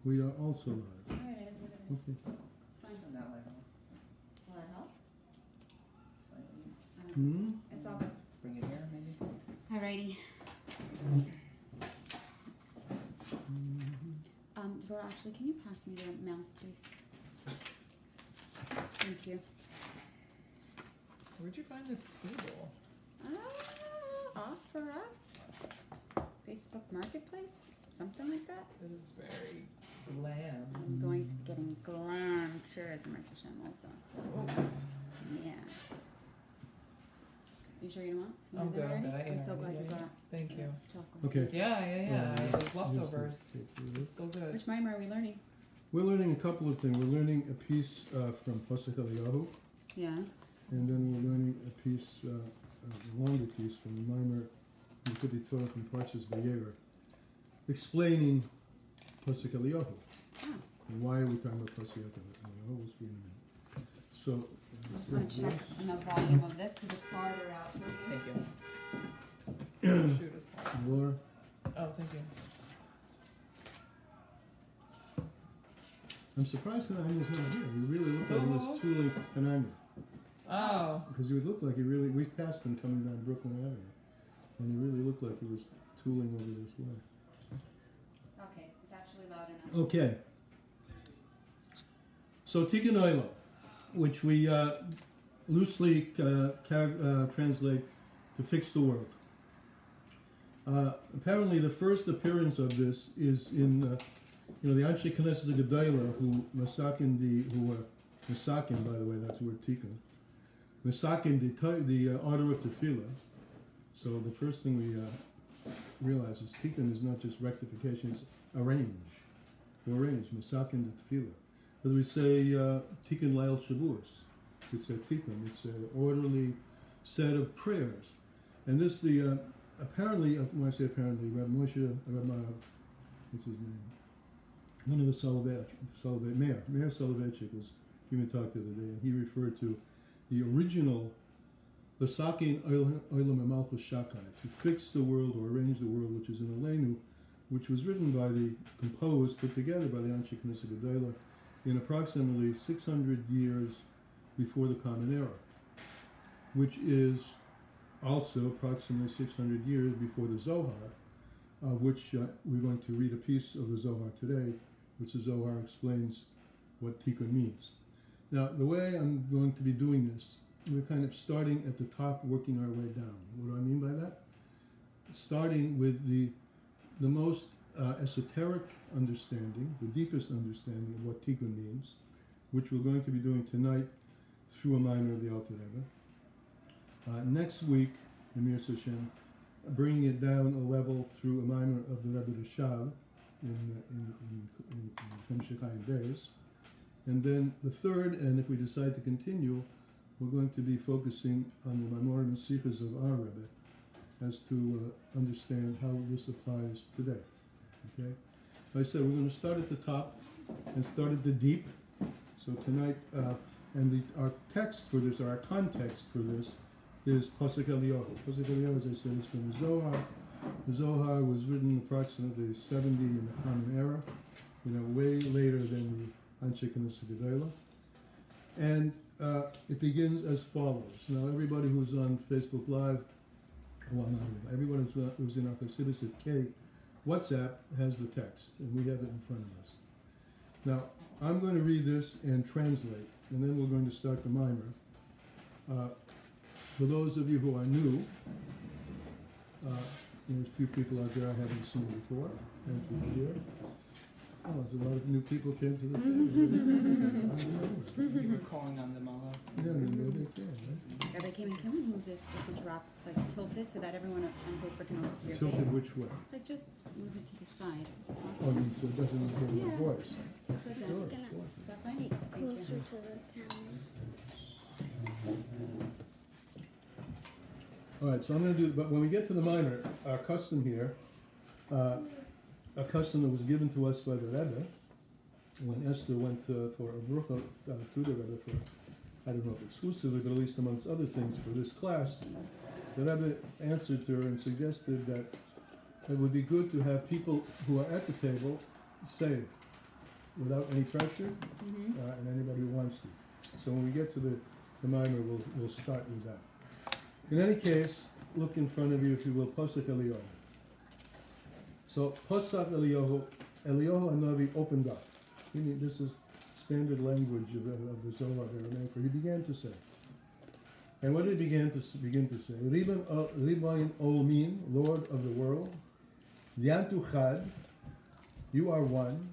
We are also live. Alright, it is what it is. Okay. Fine. Turn that light on. Will that help? Slightly. It's all good. Bring it here, maybe. Alrighty. Deborah, actually, can you pass me the mouse, please? Thank you. Where'd you find this table? Offer up? Facebook Marketplace? Something like that? It is very glam. I'm going to be getting glam chairs in Hashem also. So, yeah. You sure you don't want? You I'm have them good. already? I'm so Yeah, glad you yeah. brought Thank you. chocolate. Okay. Yeah. Those Here's leftovers. the- It's so good. Which mime are we learning? We're learning a couple of things. We're learning a piece from Pasuk Eliyahu, Yeah. and then we're learning a piece, a longer piece from the Mimer Yekudi Torah from Parshas Vayera, explaining Pasuk Eliyahu. Oh. And why are we talking about Pasuk Eliyahu? We'll speak in a minute. So, I just want to check on the volume of this because it's farther out for you. Thank you. Shoot us. Laura, Oh, thank you. I'm surprised Kananya's not here. He really looked like he was tooling Kananya. Oh. Because he would look like he really, we passed him coming down Brooklyn Avenue, and he really looked like he was tooling over this way. Okay, it's actually loud enough. Okay. So Tikun Olom, which we loosely translate to fix the world. Apparently, the first appearance of this is in, the Anshe Knesset Gedalah, who Masakin, Masakin, by the way, that's the word Tikun. Masakin, the order of Tefillah. So the first thing we realize is Tikun is not just rectification, it's arrange. To arrange, Masakin the Tefillah. But we say Tikun Lail Shavuos. It's a Tikun, it's an orderly set of prayers. And this, apparently, when I say apparently, Rabbi Moshe, what's his name? One of the Mayor Soloveitchik was giving a talk the other day, and he referred to the original L'sakin Olam Malchus Shakai, to fix the world or arrange the world, which is in Aleinu, which was written by composed, put together by the Anshe Knesset Gedalah in approximately 600 years before the Common Era, which is also approximately 600 years before the Zohar, of which we're going to read a piece of the Zohar today, which the Zohar explains what Tikun means. Now, the way I'm going to be doing this, we're kind of starting at the top, working our way down. What do I mean by that? Starting with the most esoteric understanding, the deepest understanding of what Tikun means, which we're going to be doing tonight through a minor of the Alter Rebbe. Next week, Emir Hashem, bringing it down a level through a minor of the Rebbe Rashav in Chemshechayim days. And then the third, and if we decide to continue, we're going to be focusing on the Maimorim and Sikhs of our Rebbe as to understand how this applies today. Okay? Like I said, we're going to start at the top and start at the deep. So tonight, our text for this, or our context for this, is Pasuk Eliyahu. Pasuk Eliyahu, as I said, is from the Zohar. The Zohar was written approximately 70 in the Common Era, way later than the Anshe Knesset Gedalah. And it begins as follows. Now, everybody who's on Facebook Live, well, not everybody, everyone who's in our Chassidus at K WhatsApp has the text, and we have it in front of us. Now, I'm going to read this and translate, and then we're going to start the mimer. For those of you who are new, there's a few people out there I haven't seen before. Thank you, dear. Oh, there's a lot of new people came to the family. You were calling on them all. Yeah, they can, right? Everybody came in. Can we move this just to drop, tilt it so that everyone on Facebook can also see your Tilted face? which way? Just move it to the side. Is that Oh, possible? so it doesn't hear my Yeah. voice. Just like that. Sure, Is sure. that fine? Closer to the camera. All right, so I'm going to do, but when we get to the minor, our custom here, a custom that was given to us by the Rebbe, when Esther went for a brucha to the Rebbe for, I don't know if exclusively, but at least amongst other things for this class, the Rebbe answered to her and suggested that it would be good to have people who are at the table say without any pressure, and anybody who wants to. So when we get to the mimer, we'll start with that. In any case, look in front of you, if you will, Pasuk Eliyahu. So Pasuk Eliyahu Hanavi opened up. This is standard language of the Zohar Aramaic. He began to say. And what did he begin to say? Ribayin Olmin, Lord of the world. Yantu Chad, you are one.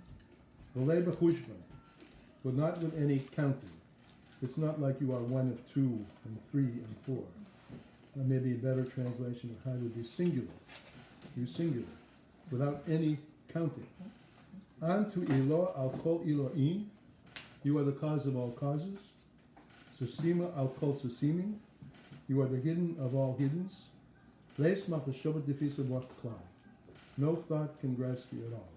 V'lei b'chushban, but not with any counting. It's not like you are one of two and three and four. Maybe a better translation of Chad would be singular. You're singular, without any counting. Antu Elo al kol Elohim, you are the cause of all causes. Sasima al kol sasimim, you are the hidden of all hiddens. Leis machashavat defisa klal. No thought can grasp you at all.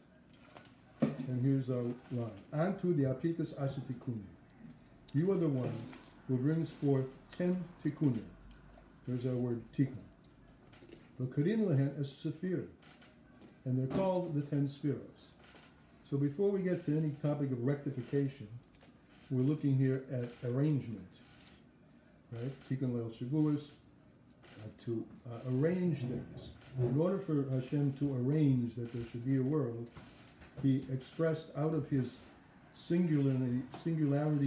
And here's our line. Antu the apikas asher tikunim. You are the one who brings forth 10 tikunim. There's our word tikun. V'karin lehen es sephir. And they're called the 10 spheros. So before we get to any topic of rectification, we're looking here at arrangement. Right? Tikun leil shavuos, to arrange things. In order for Hashem to arrange that there should be a world, he expressed out of his singularity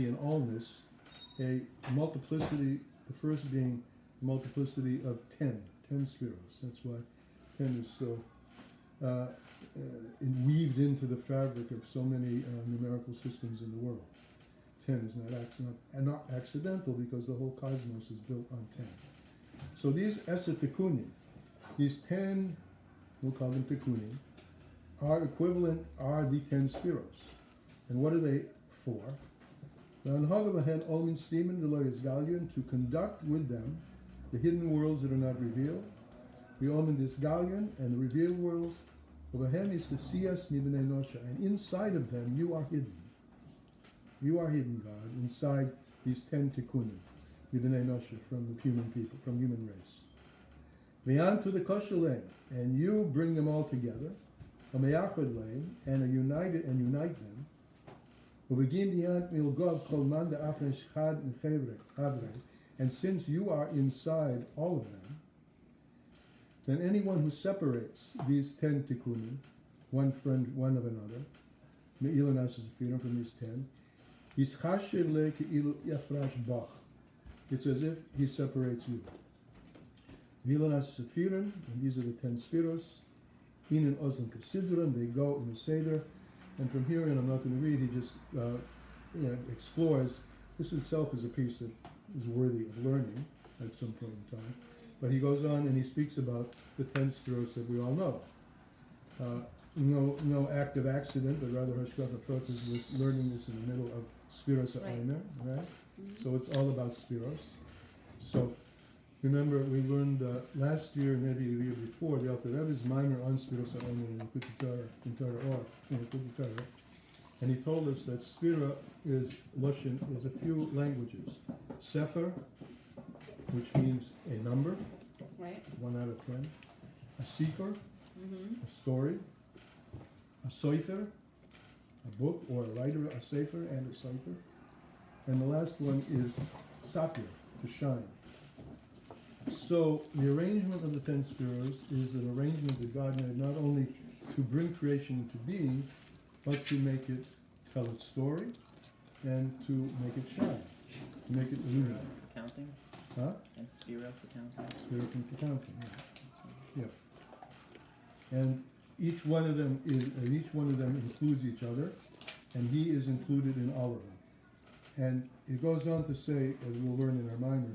and allness a multiplicity, the first being multiplicity of 10 spheros. That's why 10 is so weaved into the fabric of so many numerical systems in the world. 10 is not accidental because the whole cosmos is built on 10. So these Eser Tikunim, these 10, we'll call them Tikunim, are the 10 spheros. And what are they for? To conduct with them the hidden worlds that are not revealed, the Omen Disgalion and the revealed worlds, and inside of them you are hidden. You are hidden, God, inside these 10 tikkunim, from the human people, from human race. To the kosher and you bring them all together, and unite them. And since you are inside all of them, then anyone who separates these 10 tikkunim, one of another, from these 10, it's as if he separates you. And these are the 10 spheros. They go in the Seder. And from here in, I'm not going to read, he just explores. This itself is a piece that is worthy of learning at some point in time. But he goes on and he speaks about the 10 spheros that we all know. No act of accident, but rather Hashgacha Pratis was learning this in the middle of Spheros HaOmer, right? Mm-hmm. So it's all about spheros. So remember, we learned last year, maybe the year before, the Alter Rebbe's minor on Spheros HaOmer in the Tikun Olom Our, and he told us that Sphira is Lashon, is a few languages. Sefer, which means a number, right? 1 out of 10. A sefer, a story. A soifer, a book or a writer, a sefer and a soifer. And the last one is sapir, to shine. So the arrangement of the 10 spheros is an arrangement that God made not only to bring creation into being, but to make it tell its story and to make it shine, to make it illuminate. For counting? Huh? And Sphira for counting? Sphira for counting, yeah. And each one of them includes each other, and he is included in all of them. And it goes on to say, as we'll learn in our minor,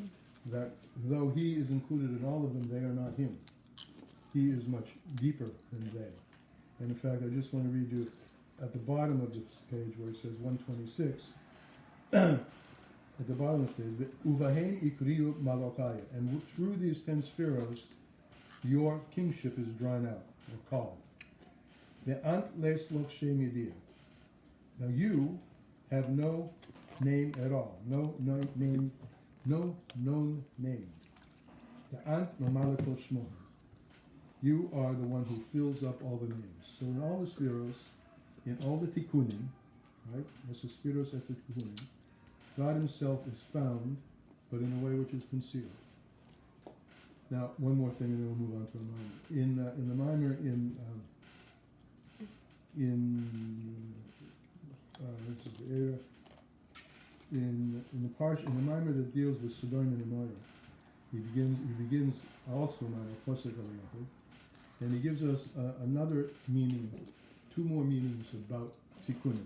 that though he is included in all of them, they are not him. He is much deeper than they. And in fact, I just want to read you at the bottom of this page where it says 126. At the bottom of the page, Uvahen ikriyu malokaya, and through these 10 spheros, your kingship is drawn out or called. The ant les lokshem yediyah. Now you have no name at all, no name, no known name. The ant mamalakol shmo. You are the one who fills up all the names. So in all the spheros, in all the tikkunim, right? As a spiros et tikunim. God himself is found, but in a way which is concealed. Now, one more thing, and then we'll move on to a mimer. In the mimer in the mimer that deals with Sodom and Gomorrah, he begins also Posek Aliyah, and he gives us another meaning, two more meanings about Tikkunim.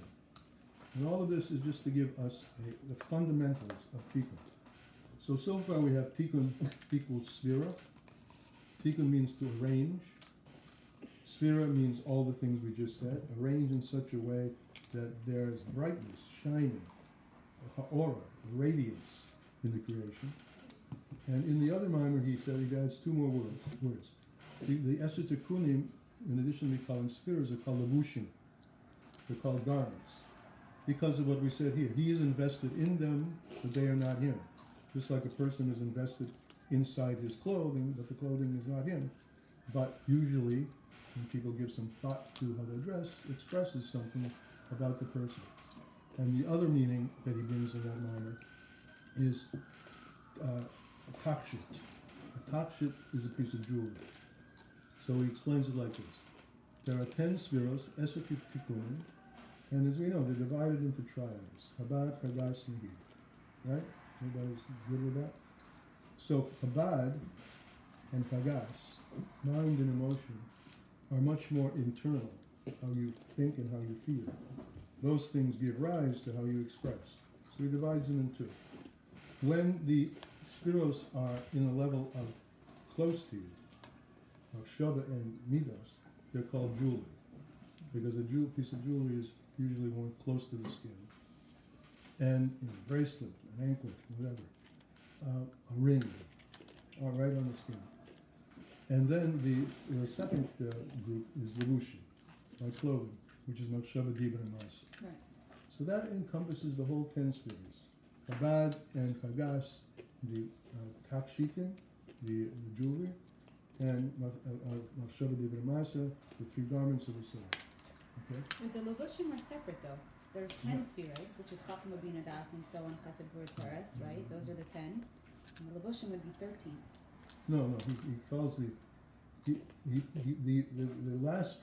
And all of this is just to give us the fundamentals of Tikkun. So far we have Tikkun equals Sphira. Tikkun means to arrange. Sphira means all the things we just said, arrange in such a way that there's brightness, shining, aura, radiance in the creation. And in the other mimer he said he adds two more words. The Eser Tikkunim, in addition to calling spheres, are called levushim. They're called garments. Because of what we said here. He is invested in them, but they are not him. Just like a person is invested inside his clothing, but the clothing is not him. But usually, when people give some thought to how they dress, it expresses something about the person. And the other meaning that he brings in that mimer is a takshit. A takshit is a piece of jewelry. So he explains it like this. There are 10 spheros, Eser Tikkunim, and as we know, they're divided into triads. Chabad, Chagas, and Nahid. Right? Everybody's good with that? So Chabad and Chagas, mind and emotion, are much more internal, how you think and how you feel. Those things give rise to how you express. So he divides them in two. When the spheros are in a level of close to you, of Shabbat and Midas, they're called jewelry. Because a piece of jewelry is usually worn close to the skin. And bracelet, an anklet, whatever. A ring, all right on the skin. And then the second group is levushim, like clothing, which is Machshava, Dibur, and Ma'aseh. Right. So that encompasses the whole 10 spheres. Chabad and Chagas, the takshitim, the jewelry, and Machshava, Dibur, and Ma'aseh, the three garments of the soul. Okay? But the levushim are separate though. There's 10 spheres, which is Chachma, Bina, Das, and so on, Chesed, Gvur, Torah, right? Those are the 10. And the levushim would be 13. No, he calls the last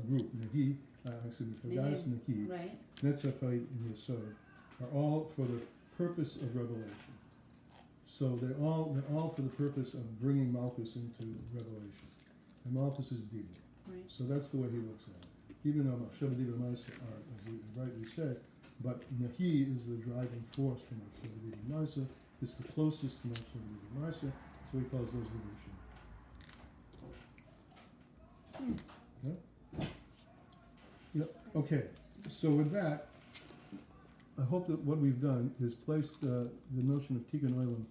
group, Nahi, Chagas, Nahi, Right. Netzachai, and Yesod, are all for the purpose of revelation. So they're all for the purpose of bringing Malchus into revelation. And Malchus is Dibur. Right. So that's the way he looks at it. Even though Machshava, Dibur, and Ma'aseh are, as we rightly said, but Nahi is the driving force for Machshava, Dibur, and Ma'aseh. It's the closest to Machshava, Dibur, and Ma'aseh, so he calls those levushim. Yeah? Yeah, okay. So with that, I hope that what we've done is placed the notion of Tikun Olom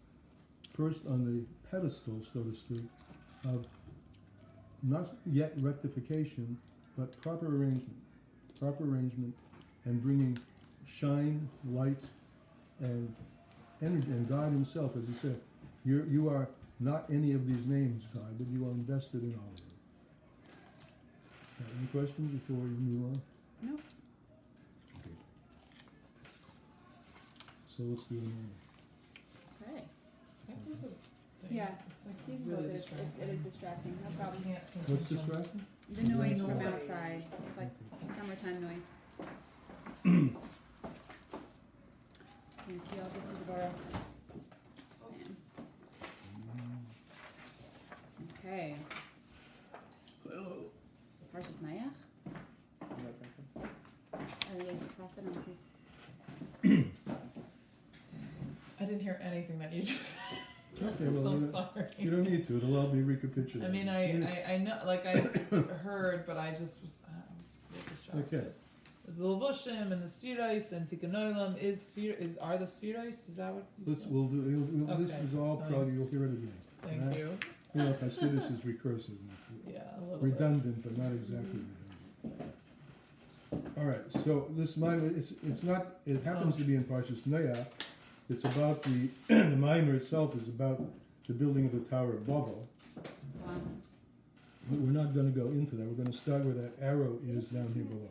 first on the pedestal, so to speak, of not yet rectification, but proper arrangement, and bringing shine, light, and energy, and God himself, as he said, you are not any of these names, God, but you are invested in all of them. Any questions before we move on? No. Okay. So let's do it. Okay. Yeah. Yeah. It's like You can really close it. distracting. It is distracting. No problem. Can't pay What's attention. distracting? The noise from Noise. outside. It's like summertime noise. Thank you. I'll get to the bar. Okay. Hello. Parshas Mayach. I didn't hear anything that you just said. Okay, I'm well, so you sorry. don't need to. It'll all be recapitulated. I mean, I know, like I heard, but I just was real distracted. Okay. There's the levushim and the spheros and Tikun Olom are the spheros? Is that what you said? We'll do. This Okay. is all probably you'll hear it again. Thank Right? you. You know, Chassidus is recursive, Yeah, a little redundant, but not exactly redundant. All right. So this mimer, it's not. It happens to be in Parshas Noach. It's about the mimer itself is about the building of the Tower of Babel. Wow. But we're not going to go into that. We're going to start where that arrow is down here below.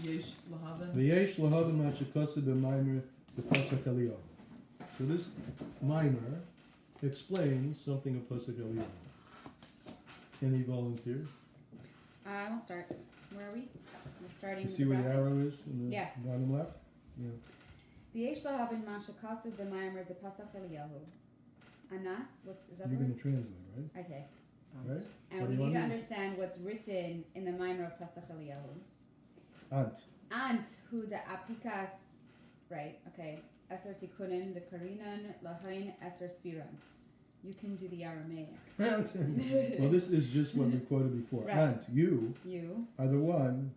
Yesh Lahavin. V'yesh lahavin ma shekaseh b'maimer b'pasach Eliyahu. So this mimer explains something of pasach Eliyahu. Any volunteers? We'll start. Where are we? We're starting You with see the where the bracket. arrow is in the Yeah. bottom left? Yeah. V'yesh lahavin ma shekaseh b'maimer depasach Eliyahu. Anas, what is that You're the going word? to translate, right? Okay. Right? And What we do you need to want me- understand what's written in the Maimer of Pasach Eliyahu. Ant. And who the apikas, right? Okay. Eser tikunin, the karinan, lahain, eser spiran. You can do the Aramaic. Well, this is just what we quoted before. Right. Ant, you You. are the one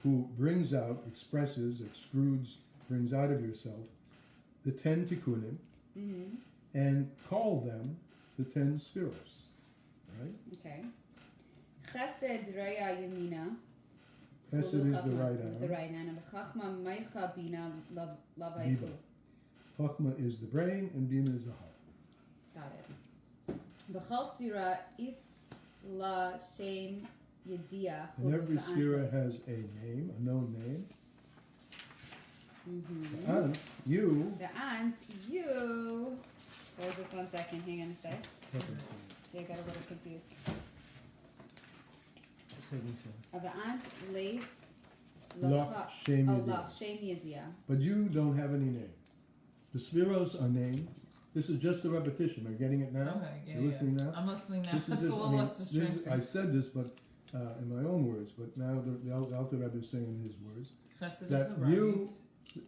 who brings out, expresses, extrudes, brings out of yourself the 10 tikkunim Mm-hmm. and call them the 10 spheros. Right? Okay. Chesed raya yamina. Chesed is the right The arm. right hand. And chachma meicha bina Biba. lavaiku. Chachma is the brain and Bina is the heart. Got it. B'chal sfira is la shem yedia. And every sphere has a name, a known name. Mm-hmm. The ant, you. The ant, you. Hold this 1 second. Hang on a sec. I got a little confused. The ant lace Lach Shem oh, Yedia. lach shem yedia. But you don't have any name. The spheros are named. This is just a repetition. Are you getting it now? Okay, yeah, You're listening now? I'm listening now. This is That's just, a little I mean, less distracting. I said this, but in my own words. But now the Alter Rebbe is saying in his words Chesed is that the right. you,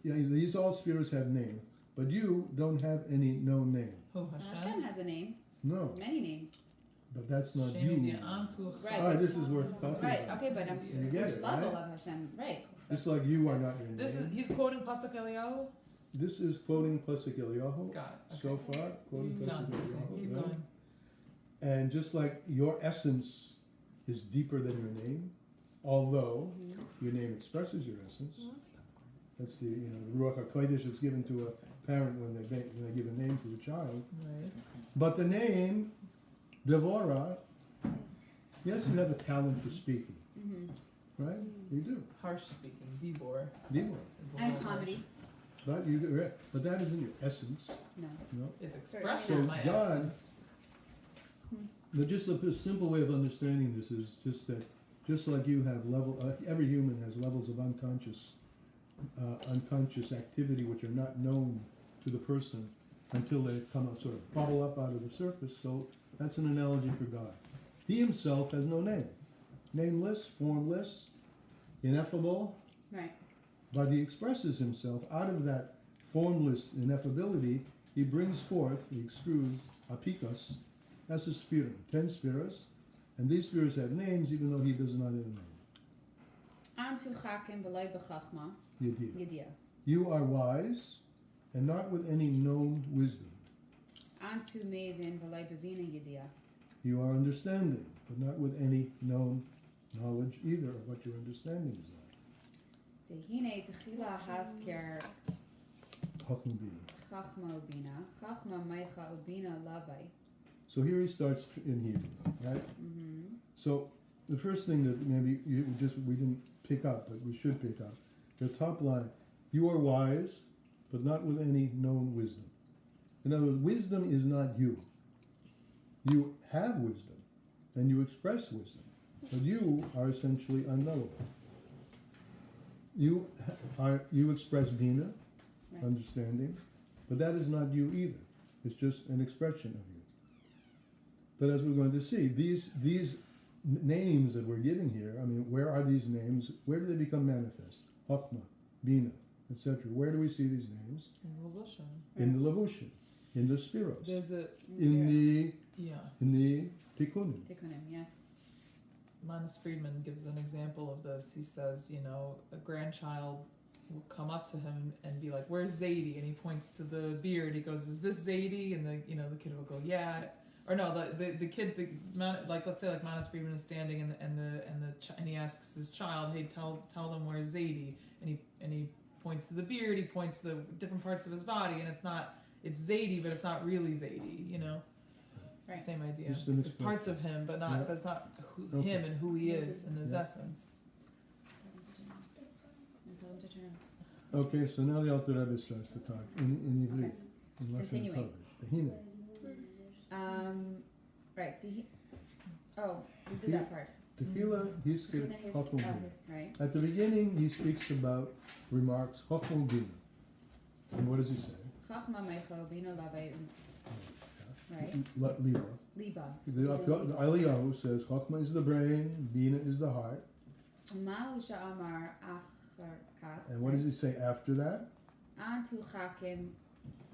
yeah, these all spheres have name, but you don't have any known name. Who Hashem Hashem? has a name. No, Many names. but that's not Shem you. Yedia Antu. Right. All right, this is worth talking Right. about. Okay, but I'm You get which it, level right? of Hashem? Right. Just like you are not your name. This is he's quoting Pasuk Eliyahu. This is quoting Pasuk Eliyahu. Got it. Okay. So far, quoting Pasuk Done. Eliyahu. Keep right? going. And just like your essence is deeper than your name, although your name expresses your essence. That's the the Ruach HaKodesh that's given to a parent when they give a name to the child. Right. But the name Devorah, yes, you have a talent for speaking, Mm-hmm. right? You do, Harsh speaking. Dibor. Devorah. Is the And whole comedy. But you do, but that isn't your essence. No. No. It expresses So my God- essence. Just a simple way of understanding this is just that, just like you have every human has levels of unconscious activity which are not known to the person until they come out, sort of bubble up out of the surface. So that's an analogy for God. He himself has no name, nameless, formless, ineffable, Right. but he expresses himself out of that formless ineffability. He brings forth, he extrudes apikas as a sphere, 10 spheres, and these spheres have names even though he does not have a name. Antu chakim v'loy b'chachma Yediyah. yedia. You are wise and not with any known wisdom. Antu mevin v'loy b'vina yedia. You are understanding, but not with any known knowledge either of what your understanding is like. Tehine techila hasker Chachma Bina. chachma ubina. Chachma meicha ubina lavai. So here he starts in Hebrew, right? Mm-hmm. So the first thing that maybe we didn't pick up, but we should pick up, the top line, you are wise, but not with any known wisdom. In other words, wisdom is not you. You have wisdom, and you express wisdom, but you are essentially unknowable. You express Bina, Right. understanding, but that is not you either. It's just an expression of you. But as we're going to see, these names that we're giving here, I mean, where are these names? Where do they become manifest? Chachma, Bina, etc. Where do we see these names? In Levushim. In the Levushim, in the Spiros, There's a in the Tikkunim. Tikkunim, yeah. Linus Friedman gives an example of this. He says, a grandchild will come up to him and be like, "Where's Zadie?" And he points to the beard. He goes, "Is this Zadie?" And the kid will go, "Yeah." Or no, the kid, let's say Linus Friedman is standing and he asks his child, "Hey, tell them where's Zadie?" And he points to the beard. He points to the different parts of his body, and it's Zadie, but it's not really Zadie. It's Right. the same idea. Just an It's parts of him, but Yeah. it's not Okay. him and who he is in his Yeah. essence. Okay, so now the Alter Rebbe starts to talk in Ivrit. In Lashon Continuing. Kodesh. Hine. Right. We did that part. Tefillah hiskir Hina his- Chachma oh, Bina. right. At the beginning, he speaks about remarks Chachma Bina. And what does he say? Chachma Meicho Bina Lavei. Right. Liba. Liba. The Eliyahu says Chachma is the brain, Bina is the heart. Ma'u sha'amar achar kach. And what does he say after that? Antu chakim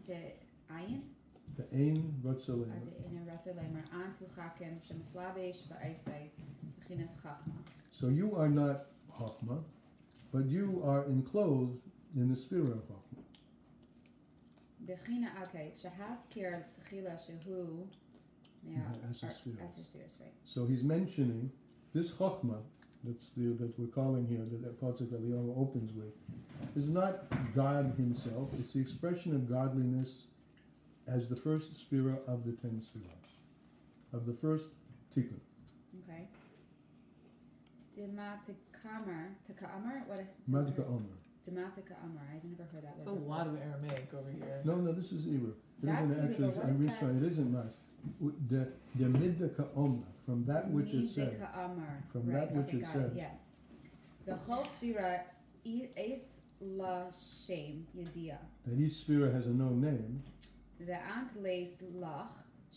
de ayin. The Ein Ratzalema. In a ratalemer. Antu chakim shemislabesh ba'isai. B'chinas chachma. So you are not Chachma, but you are enclosed in the spirit of Chachma. B'china, okay. Shahaskir tchila shehu. Yeah. As a spirit. As spheres, right. So he's mentioning this Chachma that we're calling here, that Pasuk Eliyahu opens with, is not God himself. It's the expression of godliness as the first sphere of the 10 spheres, of the first Tikun. Okay. Dematikamer. Takamer? What? Madka Omer. Dematika Amar. I've never heard that There's a word. lot of Aramaic over here. No, this is Hebrew. It That's isn't Hebrew, actually, but what I'm is that? retrying, it isn't Mas. The Midka Omer, from that which it says. Midika Amar. From Right, that which okay, it got says. Yes. The whole sphere is la shem yedia. That each sphere has a known name, The ant lays lach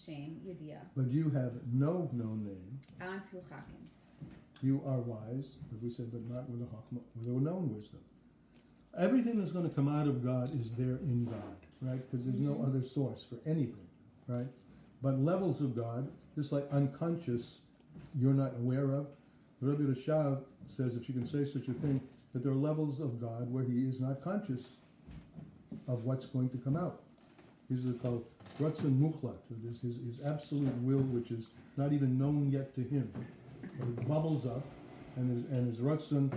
shem yedia. but you have no known name. Antu chakim. You are wise, but we said, but not with a Chachma, with a known wisdom. Everything that's going to come out of God is there in God, right? Because there's no other source for anything, right? But levels of God, just like unconscious, you're not aware of. Rabbi Rashav says, if you can say such a thing, that there are levels of God where he is not conscious of what's going to come out. These are called Ratzon Muchlat, his absolute will, which is not even known yet to him. But it bubbles up, and his Ratzon,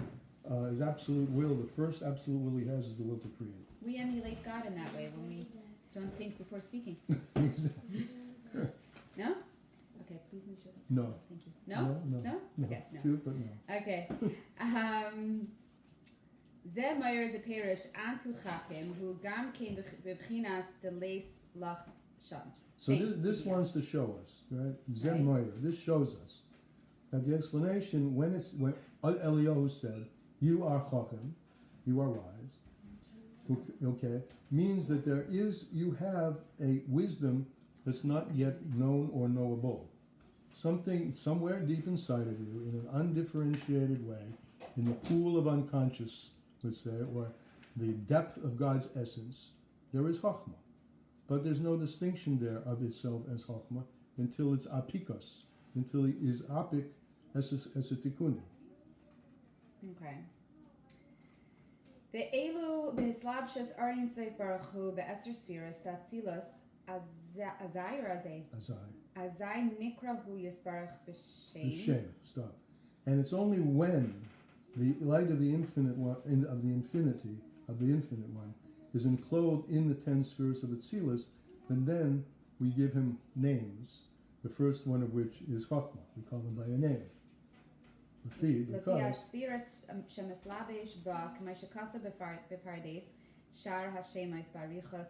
his absolute will, the first absolute will he has is the will to create. We emulate God in that way when we don't think before speaking. No? Okay, please make sure. No. Thank you. No? No. Okay, no. Cute, but no. Okay. Ze Meyer de Perish Antu Chakim, who Gam came Bebchinas de Leis Lach Sham. So this wants to show us, right? Zem Right. Moira, this shows us that the explanation, when Eliyahu said, you are Chacham, you are wise, okay, means that you have a wisdom that's not yet known or knowable. Something somewhere deep inside of you, in an undifferentiated way, in the pool of unconscious, let's say, or the depth of God's essence, there is Chachma. But there's no distinction there of itself as Chachma until it's apikos, until it is apik as a tikkun. Okay. Ve'elu behislabshus Aryan Seif Baruch Hu be'eser spheres tatzilus azai or azai? Azai nikra hu yisbarach b'shem. B'shem, stop. And it's only when the light of the infinite one, of the infinite one, is enclosed in the 10 spheres of Atzilus, and then we give him names. The first one of which is Chachma. We call him by a name. Because spheres shemislabesh ba k'meshakasa bepardes shar hashem barichas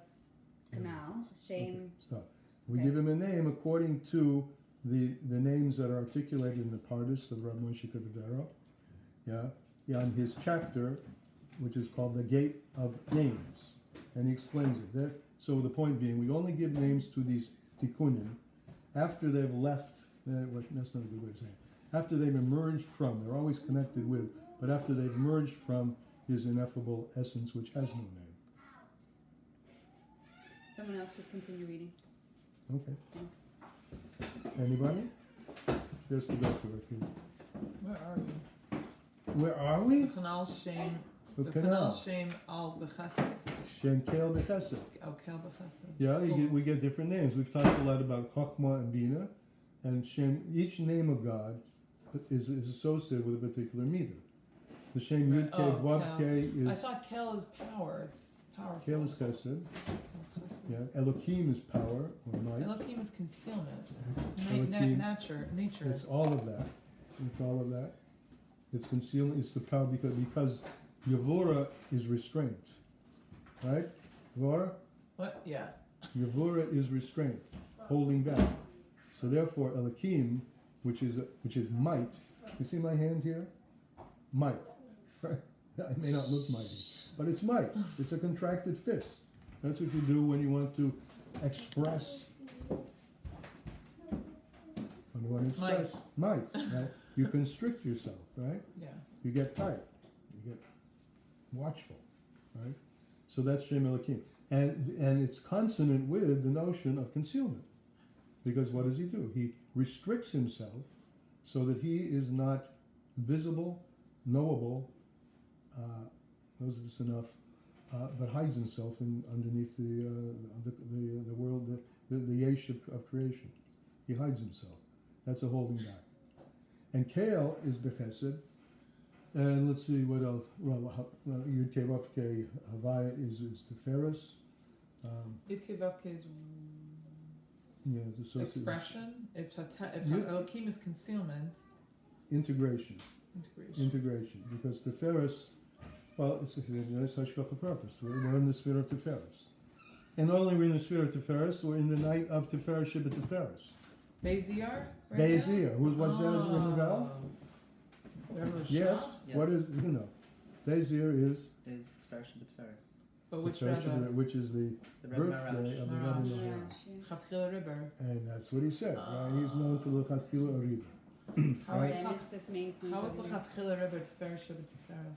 canal shem. Stop. We give him a name according to the names that are articulated in the Pardes of Rabbi Moshe Cavadero. Yeah, in his chapter, which is called the Gate of Names, and he explains it. So the point being, we only give names to these tikkunim after they've left. That's not a good way of saying it. After they've emerged from, they're always connected with, but after they've emerged from his ineffable essence, which has no name. Someone else should continue reading. Okay. Thanks. Anybody? She has to go to her. Where are we? Where are we? Chanal Shem. The The canal. Canal Shem al Bechesed. Shem Kel B'Chesed. Oh, Kel Bechesed. Yeah, Cool. we get different names. We've talked a lot about Chachma and Bina, and Shem. Each name of God is associated with a particular meter. The Shem Yud K Oh, Vav Kel. K I is thought Kel is power. It's powerful. Kel is Chesed. Kel's Chesed. Yeah, Elohim is power or might. Elohim is concealment. It's Elohim. nature. It's all of that. It's all of that. It's concealment. It's the power because Yavura is restraint, right? Yavura? What? Yeah. Yavura is restraint, holding back. So therefore, Elohim, which is might. You see my hand here? Might. Right? It may not look mighty, but it's might. It's a contracted fist. That's what you do when you want to express. When you want to express might, right? You constrict yourself, right? Yeah. You get tight. You get watchful, right? So that's Shem Elohim. And it's consonant with the notion of concealment. Because what does he do? He restricts himself so that he is not visible, knowable, knows this enough, but hides himself underneath the world, the yesh of creation. He hides himself. That's a holding back. And Kale is Bechesed. And let's see what else. Yud Kei Vav Kei Havaya is Tiferes. Yud Kei Vav Kei is Yeah, the associated expression. If Yud- Elohim is concealment, integration. integration. Because Tiferes, well, it's Hashgacha purpose. We're in the sphere of Tiferes. And not only are we in the sphere of Tiferes, we're in the night of Tiferes Shabbat Tiferes. Bezier? Right Bezier. What's that? Is it ring a bell? Yes. Yes. What is, Bezier is Tferes Shabbat Tferes. But which Tiferes Rebbe? Shabbat, which is the The Rebbe birthday Marash. of the Marash. Rebbe Marash. Chatchila Rebbe. And that's what he said. Right? He's known for the Chatchila Ariba. How Right. is I missed this main point. How is over the here. Chatchila Rebbe Tferes Shabbat Tferes?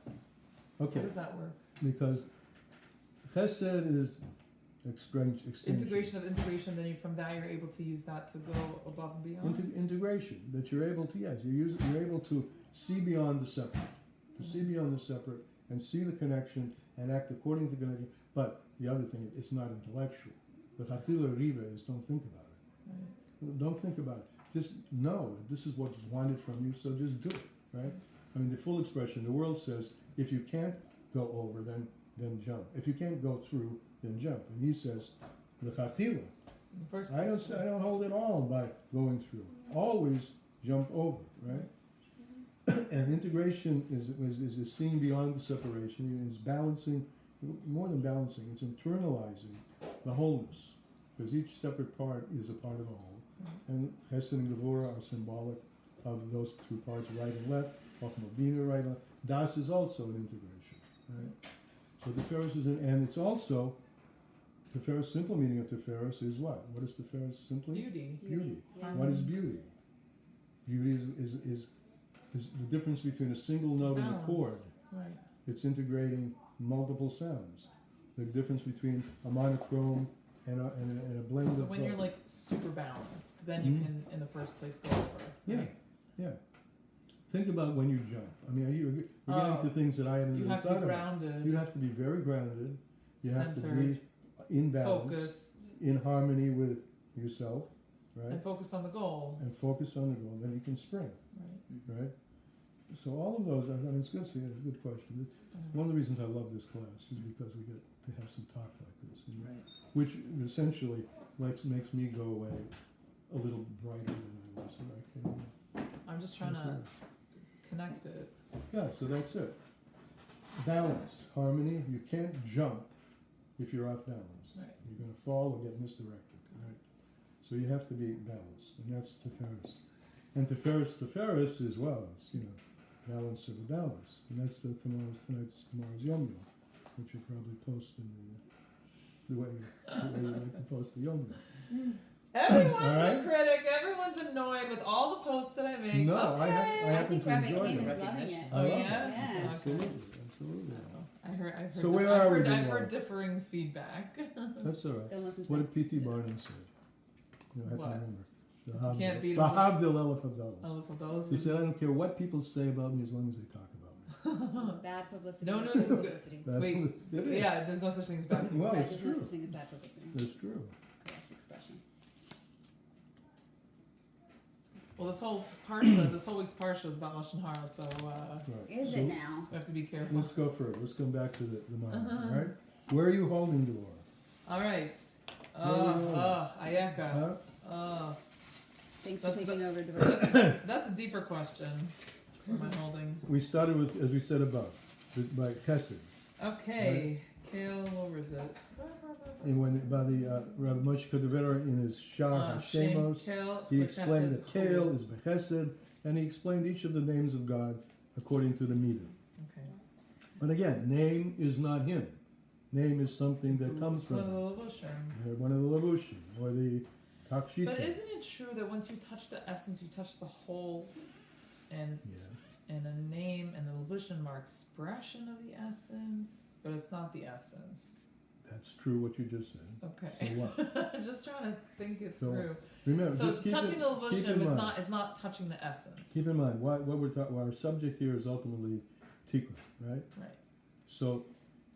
Okay, How does that work? because Chesed is extension. Integration, then from that you're able to use that to go above and beyond? Integration, that you're able to, yes, you're able to see beyond the separate, and see the connection and act according to the connection. But the other thing, it's not intellectual. The Chatchila Riba is don't think about it. Right. Don't think about it. Just know that this is what's wanted from you, so just do it, right? I mean, the full expression, the world says, if you can't go over, then jump. If you can't go through, then jump. And he says, the Chatchila, In the first I place. don't hold it all by going through. Always jump over, right? And integration is seeing beyond the separation. It's balancing, more than balancing. It's internalizing the wholeness, because each separate part is a part of the whole. And Chesed and Gevurah are symbolic of those two parts, right and left. Chachma Bina, right and left. Das is also an integration, right? So Tiferes is and it's also. Tiferes, simple meaning of Tiferes is what? What is Tiferes simply? Beauty. Beauty. Yeah. What is beauty? Beauty is the difference between a single note and a Balance. chord. Right. It's integrating multiple sounds. The difference between a monochrome and a blend So of when you're both. like super balanced, then you Mhm. can, in the first place, go over. Yeah, Right? yeah. Think about when you jump. I mean, we're getting Oh. to things that I hadn't You even have to thought be about. grounded, You have to be very grounded. You have to centered, be in balance, focused, in harmony with yourself, right? and focused on the goal. And focus on the goal. Then you can spring. Right. Right? So all of those, I mean, it's good. It's a good question. One of the reasons I love this class is because we get to have some talk like this, Right. which essentially makes me go away a little brighter than I was when I came in. I'm just trying to connect it. Yeah, so that's it. Balance, harmony. You can't jump if you're off balance. Right. You're going to fall or get misdirected. Right? So you have to be balanced, and that's Tiferes. And Tiferes is well. It's balance of the balance, and that's tomorrow's Yom Yom, which you'll probably post in the way you like to post the Yom Yom. Everyone's All right. a critic. Everyone's annoyed with all the posts that I make. No, okay. I I happen think to Rabbi enjoy Cayman's it. loving it. I Oh, love yeah? it. Yeah. Absolutely. I heard. So where are we, I've Benoit? heard differing feedback. That's all right. Don't listen to What it. did P.T. Barnum say? I have What? to remember. The can't beat the 'em up. Havdil Elef Havdalas. Oh, for those. He said, I don't care what people say about me as long as they talk about me. Bad publicity. No is news is good good. publicity. That- Wait, it is. Yeah, there's no such thing as bad. Well, Right, it's there's no true. such thing as bad publicity. It's true. Correct expression. Well, this whole week's parsha is about lashon hara, so Right. Is So it now? we have to be careful. let's go further. Let's come back to the mind, Uh-huh. all right? Where are you holding the war? All right. No. Ayaka. Huh? Thanks for That's taking over, Deborah. That's a deeper question. Where am I holding? We started with, as we said above, by Chesed. Okay, Kale, what was it? And when by the Rabbi Moshe Kadavera in his Shar Hashemos, he explained that Kale is Bechesed, and he explained each of the names of God according to the meter. Okay. But again, name is not him. Name is something that comes from one of the him. Levushim. One of the Levushim, or the Takshita. But isn't it true that once you touch the essence, you touch the whole, and a name and the Levushim are expression of the essence, but it's not the essence. That's true what you just said. Okay. So what? I'm just trying to think it So through. Remember, So just keep touching the keep in Levushim mind. is not touching the essence. Keep in mind, what we're talking, our subject here is ultimately Tikun, right? Right. So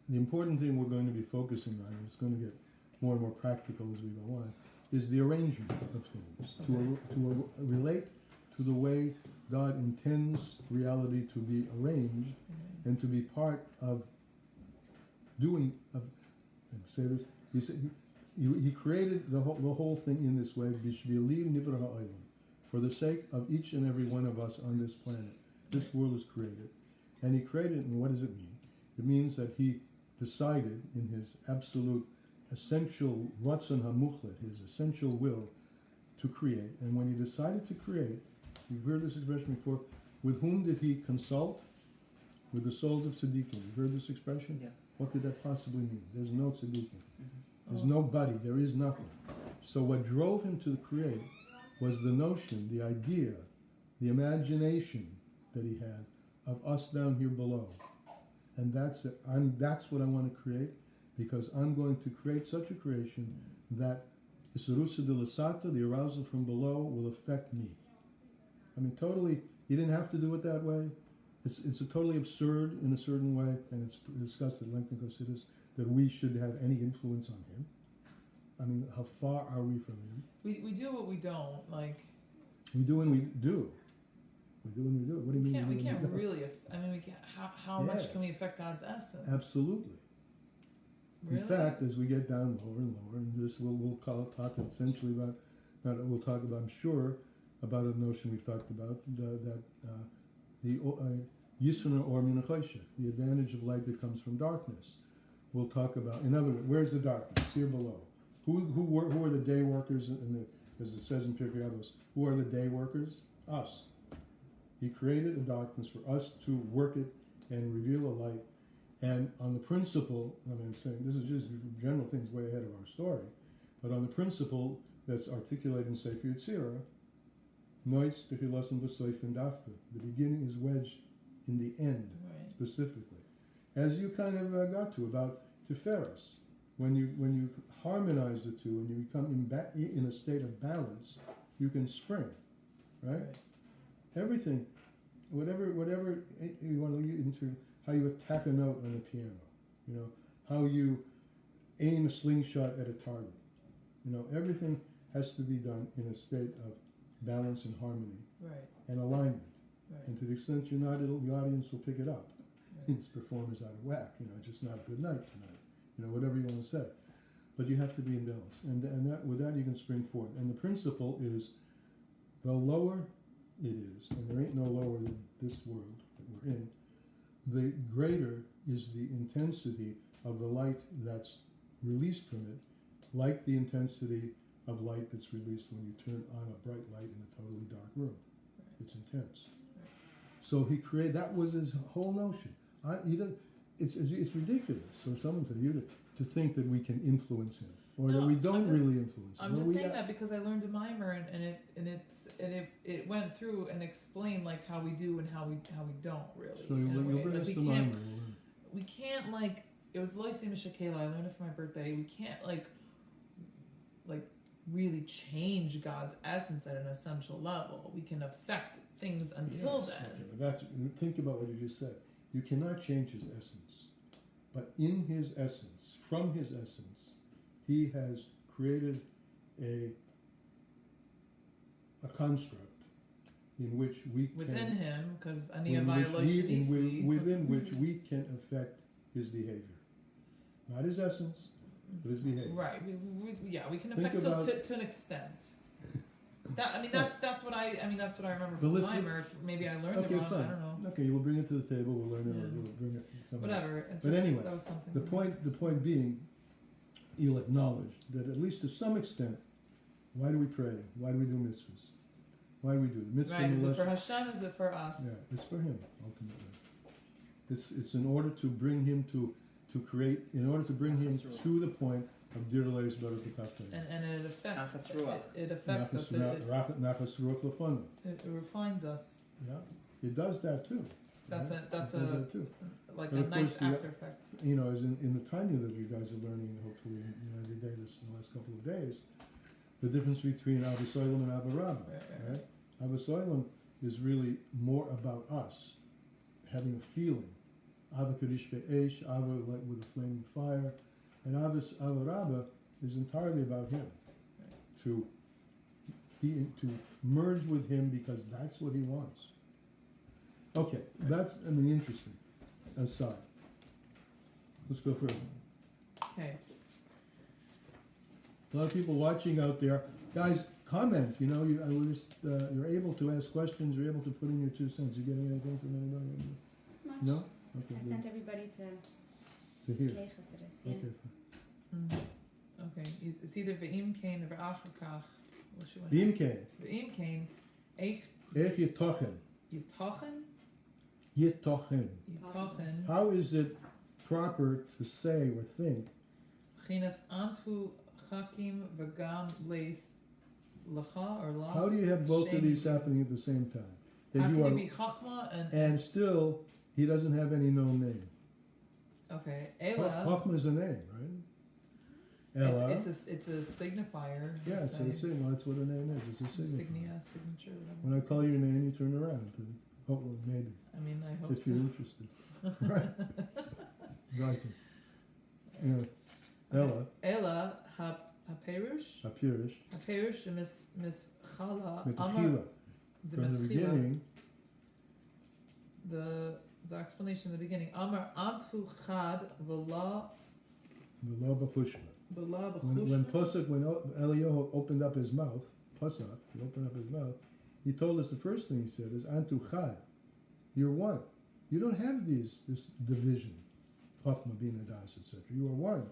the important thing we're going to be focusing on, and it's going to get more and more practical as we go on, is the arrangement of things to relate to the way God intends reality to be arranged and to be part of doing. Say this. He said he created the whole thing in this way, b'shvili nivra ha'olam, for the sake of each and every one of us on this planet. This world is created, and he created it. And what does it mean? It means that he decided in his absolute essential ratzon hamuchlet, his essential will, to create. And when he decided to create, you've heard this expression before. With whom did he consult? With the souls of tzaddikim. You've heard this expression? Yeah. What could that possibly mean? There's no tzaddikim. There's nobody. There is nothing. So what drove him to create was the notion, the idea, the imagination that he had of us down here below. And that's it. That's what I want to create, because I'm going to create such a creation that Isarusa de Lasata, the arousal from below, will affect me. I mean, totally, he didn't have to do it that way. It's a totally absurd in a certain way, and it's discussed at length in Chassidus, that we should have any influence on him. I mean, how far are we from him? We do what we don't, like. We do and we do. We do and we do. What do you mean? We can't really. I mean, we can't. How much can we affect God's essence? Absolutely. Really? In fact, as we get down lower and lower, and this we'll talk essentially about. We'll talk about, I'm sure, about a notion we've talked about, the Yisrona or Minachoshe, the advantage of light that comes from darkness. We'll talk about, in other words, where's the darkness? Here below. Who are the day workers? As it says in Chevra Ahavas, who are the day workers? Us. He created a darkness for us to work it and reveal a light. And on the principle, I mean, I'm saying this is just general things way ahead of our story, but on the principle that's articulated in Sefer Yetzirah, Noitz Techilosim V'Soifin Dafka. The beginning is wedged in the end, specifically. As you kind of got to about Tiferes, when you harmonize the two and you become in a state of balance, you can spring, right? Everything, whatever you want to get into, how you attack a note on the piano, you know, how you aim a slingshot at a target, you know, everything has to be done in a state of balance and harmony and alignment. And to the extent you're not, the audience will pick it up. This performer's out of whack, you know, just not a good night tonight, you know, whatever you want to say. But you have to be in balance, and that with that you can spring forth. And the principle is, the lower it is, and there ain't no lower than this world that we're in, the greater is the intensity of the light that's released from it, like the intensity of light that's released when you turn on a bright light in a totally dark room. It's intense. So he created, that was his whole notion. It's ridiculous for someone to think that we can influence him, or that we don't really influence him. I'm just saying that because I learned a mimer and it went through and explained like how we do and how we don't really. So you'll bring us the mimer. We can't like, it was Loisei Mishakela, I learned it for my birthday. We can't like really change God's essence at an essential level. We can affect things until then. Okay, but think about what you just said. You cannot change his essence, but in his essence, from his essence, he has created a construct in which we within him, because within which we can affect his behavior, not his essence, but his behavior. Right. We can affect to an extent. That's what I remember But from listen- Weimer. Maybe I learned Okay, it wrong. fine. I don't know. Okay, we'll bring it to the table. We'll learn it. Yeah. We'll bring it. Somewhere. Whatever. It But just- anyway, that was something. The point being, you'll acknowledge that at least to some extent, why do we pray? Why do we do mitzvahs? Why do we do it? Mitzvah Right? Is it for melech- Hashem? Is it for us? Yeah, it's for him ultimately. It's in order to bring him to create, in order to bring him to the point of Dir Leis Baruch Kaftan. And it affects. Nachas ruach. It affects us. Nachas ruach lefanu. It refines us. Yeah, it does that too. That's right? a that's It does a that too. like And a of nice course the- after effect. You know, as in the Tanya that you guys are learning, hopefully, every day this in the last couple of days, the difference between Avos Olam and Ava Rabbah, Right. right? Avos Olam is really more about us having a feeling. Ava Kadish Be'esh, Ava with a flaming fire, and Ava Rabbah is entirely about him. To merge with him because that's what he wants. Okay, that's interesting. Aside. Let's go further. Okay. A lot of people watching out there, guys. Comment. You know, you're able to ask questions. You're able to put in your 2 cents. You getting anything from anybody? Much. No. Okay. I good. sent everybody to To hear. Chassidus. Yeah. Okay. Okay. It's either ve'im kain or ve'achakach. What should I? Bimke. Ve'im kain. Eich Ech yitochen. yitochen. Yitochen. Yitochen. How is it proper to say or think? Chinas antu chakim v'gam leis lacha or lach. How do you have both of these happening at the same time? That How you can are, it be chachma and still he doesn't have any known name. okay? Ela. Chachma is a name, right? Ella. It's a signifier. Yeah, let's it's say. a signal. That's what a name is. It's a signifier. Insignia, signature, whatever. When I call your name, you turn around. Oh, well, maybe I mean, I hope if so. you're interested. Right. Right. Yeah. Ella. Ela haperush. Apirish. Haperush mis chala amar Metachila. the From the metchila. beginning, The explanation in the beginning. Amar antu chad v'la the Lo B'chushma. v'la When b'chushma. when Eliyahu opened up his mouth, Pasach, he opened up his mouth, he told us the first thing he said is, Antu Chad, you're one. You don't have this division, Chachma, Bina, Das, etc. You are one.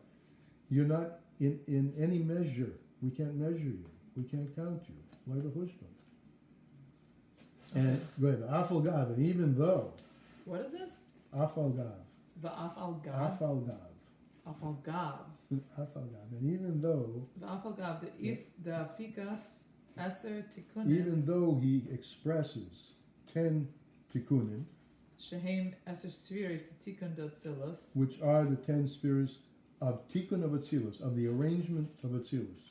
You're not in any measure. We can't measure you. We can't count you. Lo B'chushma. And go ahead, Afal Gav, and even though, What is this? Afal Gav, V'afal gav. Afal Gav, Afal gav. Afal Gav, and even though, V'afal gav. The afikas eser tikunim even though he expresses 10 tikkunim, shehem eser sfiris tikun d'Atzilus. which are the 10 spheres of tikkun of Atzilus, of the arrangement of Atzilus.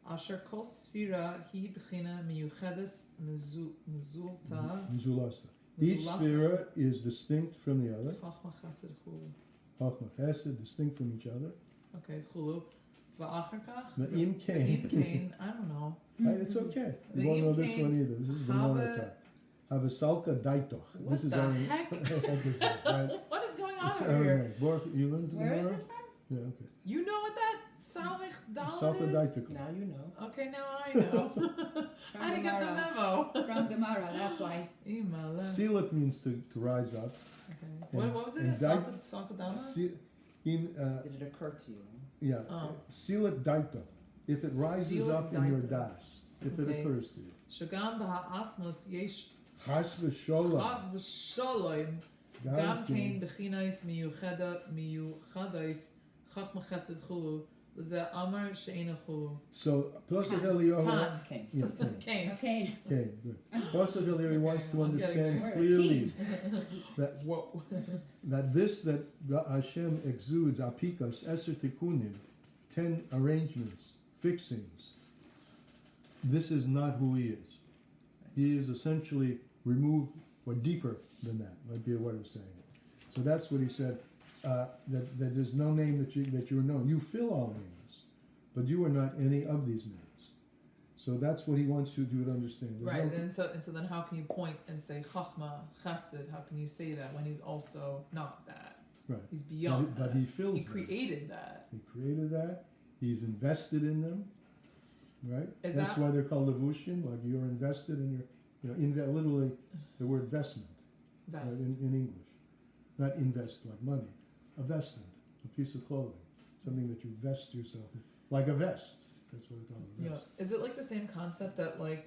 Asher kol sfira hi b'china miyuchedes mezulta Mizulasta. Each Mizulasta. sphere is distinct from the other. chachma chesed chulu. Chachma Chesed, distinct from each other. Okay, chulu. V'achar kach. V'im V'im kain. kain. I don't know. It's okay. You V'im won't know this kain one either. This is the have Gemara talk. Havasalka daitoch. What This is the our heck? right? What is going on It's over here? Aramaic. Bork, you learned the Where is Gemara? this from? Yeah, okay. You know what that salvich Salka dalit is? daitoch. Now you know. Okay, now I know. From I didn't get the Gemara. memo. From Gemara, that's why. Imala. Silak means to rise up. Okay. And- What was and it? Salka dama? Si- Did it occur to you? Yeah, Oh. Silat daita. If it rises Silat up in your daita. das, if Okay. it occurs to you. Shagam b'ha'atmos yesh Chas v'sholam. chaz v'sholom gam kein b'chinais miyuchadais chachma chesed chulu l'zeh amar she'ena chulu. So, Pasuk Kan. Eliyahu. Kan. King. Yeah, Cain. Kain. Okay. Okay, good. Pasuk Eliyahu wants to I'm getting understand there. clearly We're a that Whoa. that Hashem exudes apikas eser tikunim, 10 arrangements, fixings. This is not who he is. He is essentially removed or deeper than that. Might be a way of saying it. So that's what he said. That there's no name that you are known. You fill all names, but you are not any of these names. So that's what he wants you to understand. There's Right, no- and so then how can you point and say chachma chesed? How can you say that when he's also not that? Right. He's beyond but that. he fills He them. created that. He created that. He's invested in them. right? Is That's that- why they're called levushim, like you're invested in your, literally the word vestment, right, Vest. in English. Not invest like money, a vestment, a piece of clothing, something that you vest yourself in, like a vest. That's what we call it, a Yeah. vest. Is it like the same concept that like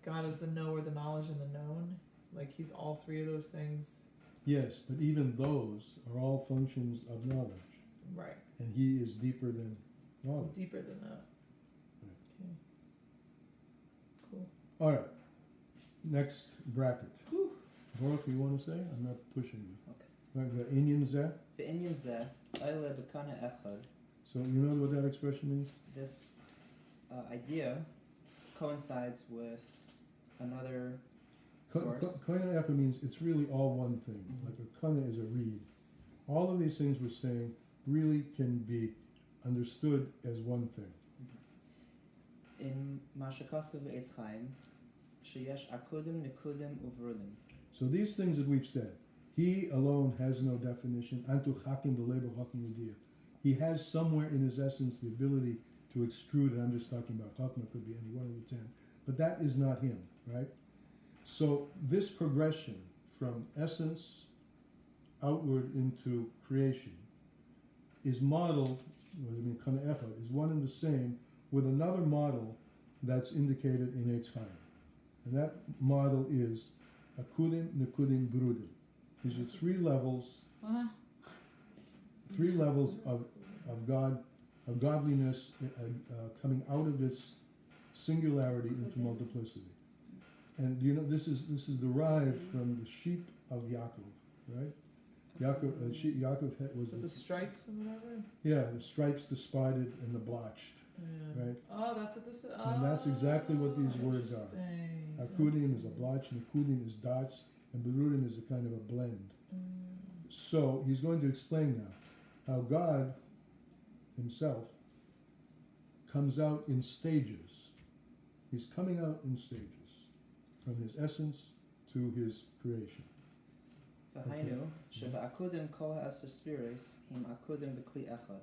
God is the knower, the knowledge, and the known? Like he's all three of those things. Yes, but even those are all functions of knowledge, Right. and he is deeper than knowledge. Deeper than that. Okay. Cool. All right, next bracket. Baruch, you want to say? I'm not pushing you. Okay. Right, the Inyan Zeh. בעניין זה, אלה בקנה אחד. So you know what that expression means? This idea coincides with another source. Koina Echa means it's really all one thing. Mhm. Like a kana is a reed. All of these things we're saying really can be understood as one thing. In מה שכתוב בעץ חיים, שיש עקודים, נקודים וברודים. So these things that we've said, he alone has no definition. Antu chakim v'lebo chakim yudiyah. He has somewhere in his essence the ability to extrude, and I'm just talking about chachma, could be any one of the 10, but that is not him, right? So this progression from essence outward into creation is modeled, kana echad, is one and the same with another model that's indicated in Eitz Chaim. And that model is akudim, nekudim, brudim. These are three levels of God, of godliness coming out of its singularity into multiplicity. And you know this is derived from the sheep of Yaakov, right? Yaakov was With the stripes and whatever. the stripes, the spotted, and the blotched, Yeah. right? Oh, that's what this is. And that's exactly what these words are. Interesting. Akudim is a blotch, Nekudim is dots, and Berudim is a kind of a blend. So he's going to explain now how God himself comes out in stages. He's coming out in stages, from his essence to his creation. והיינו, שבעקודים כל העשר ספירס הם עקודים בכלי אחד.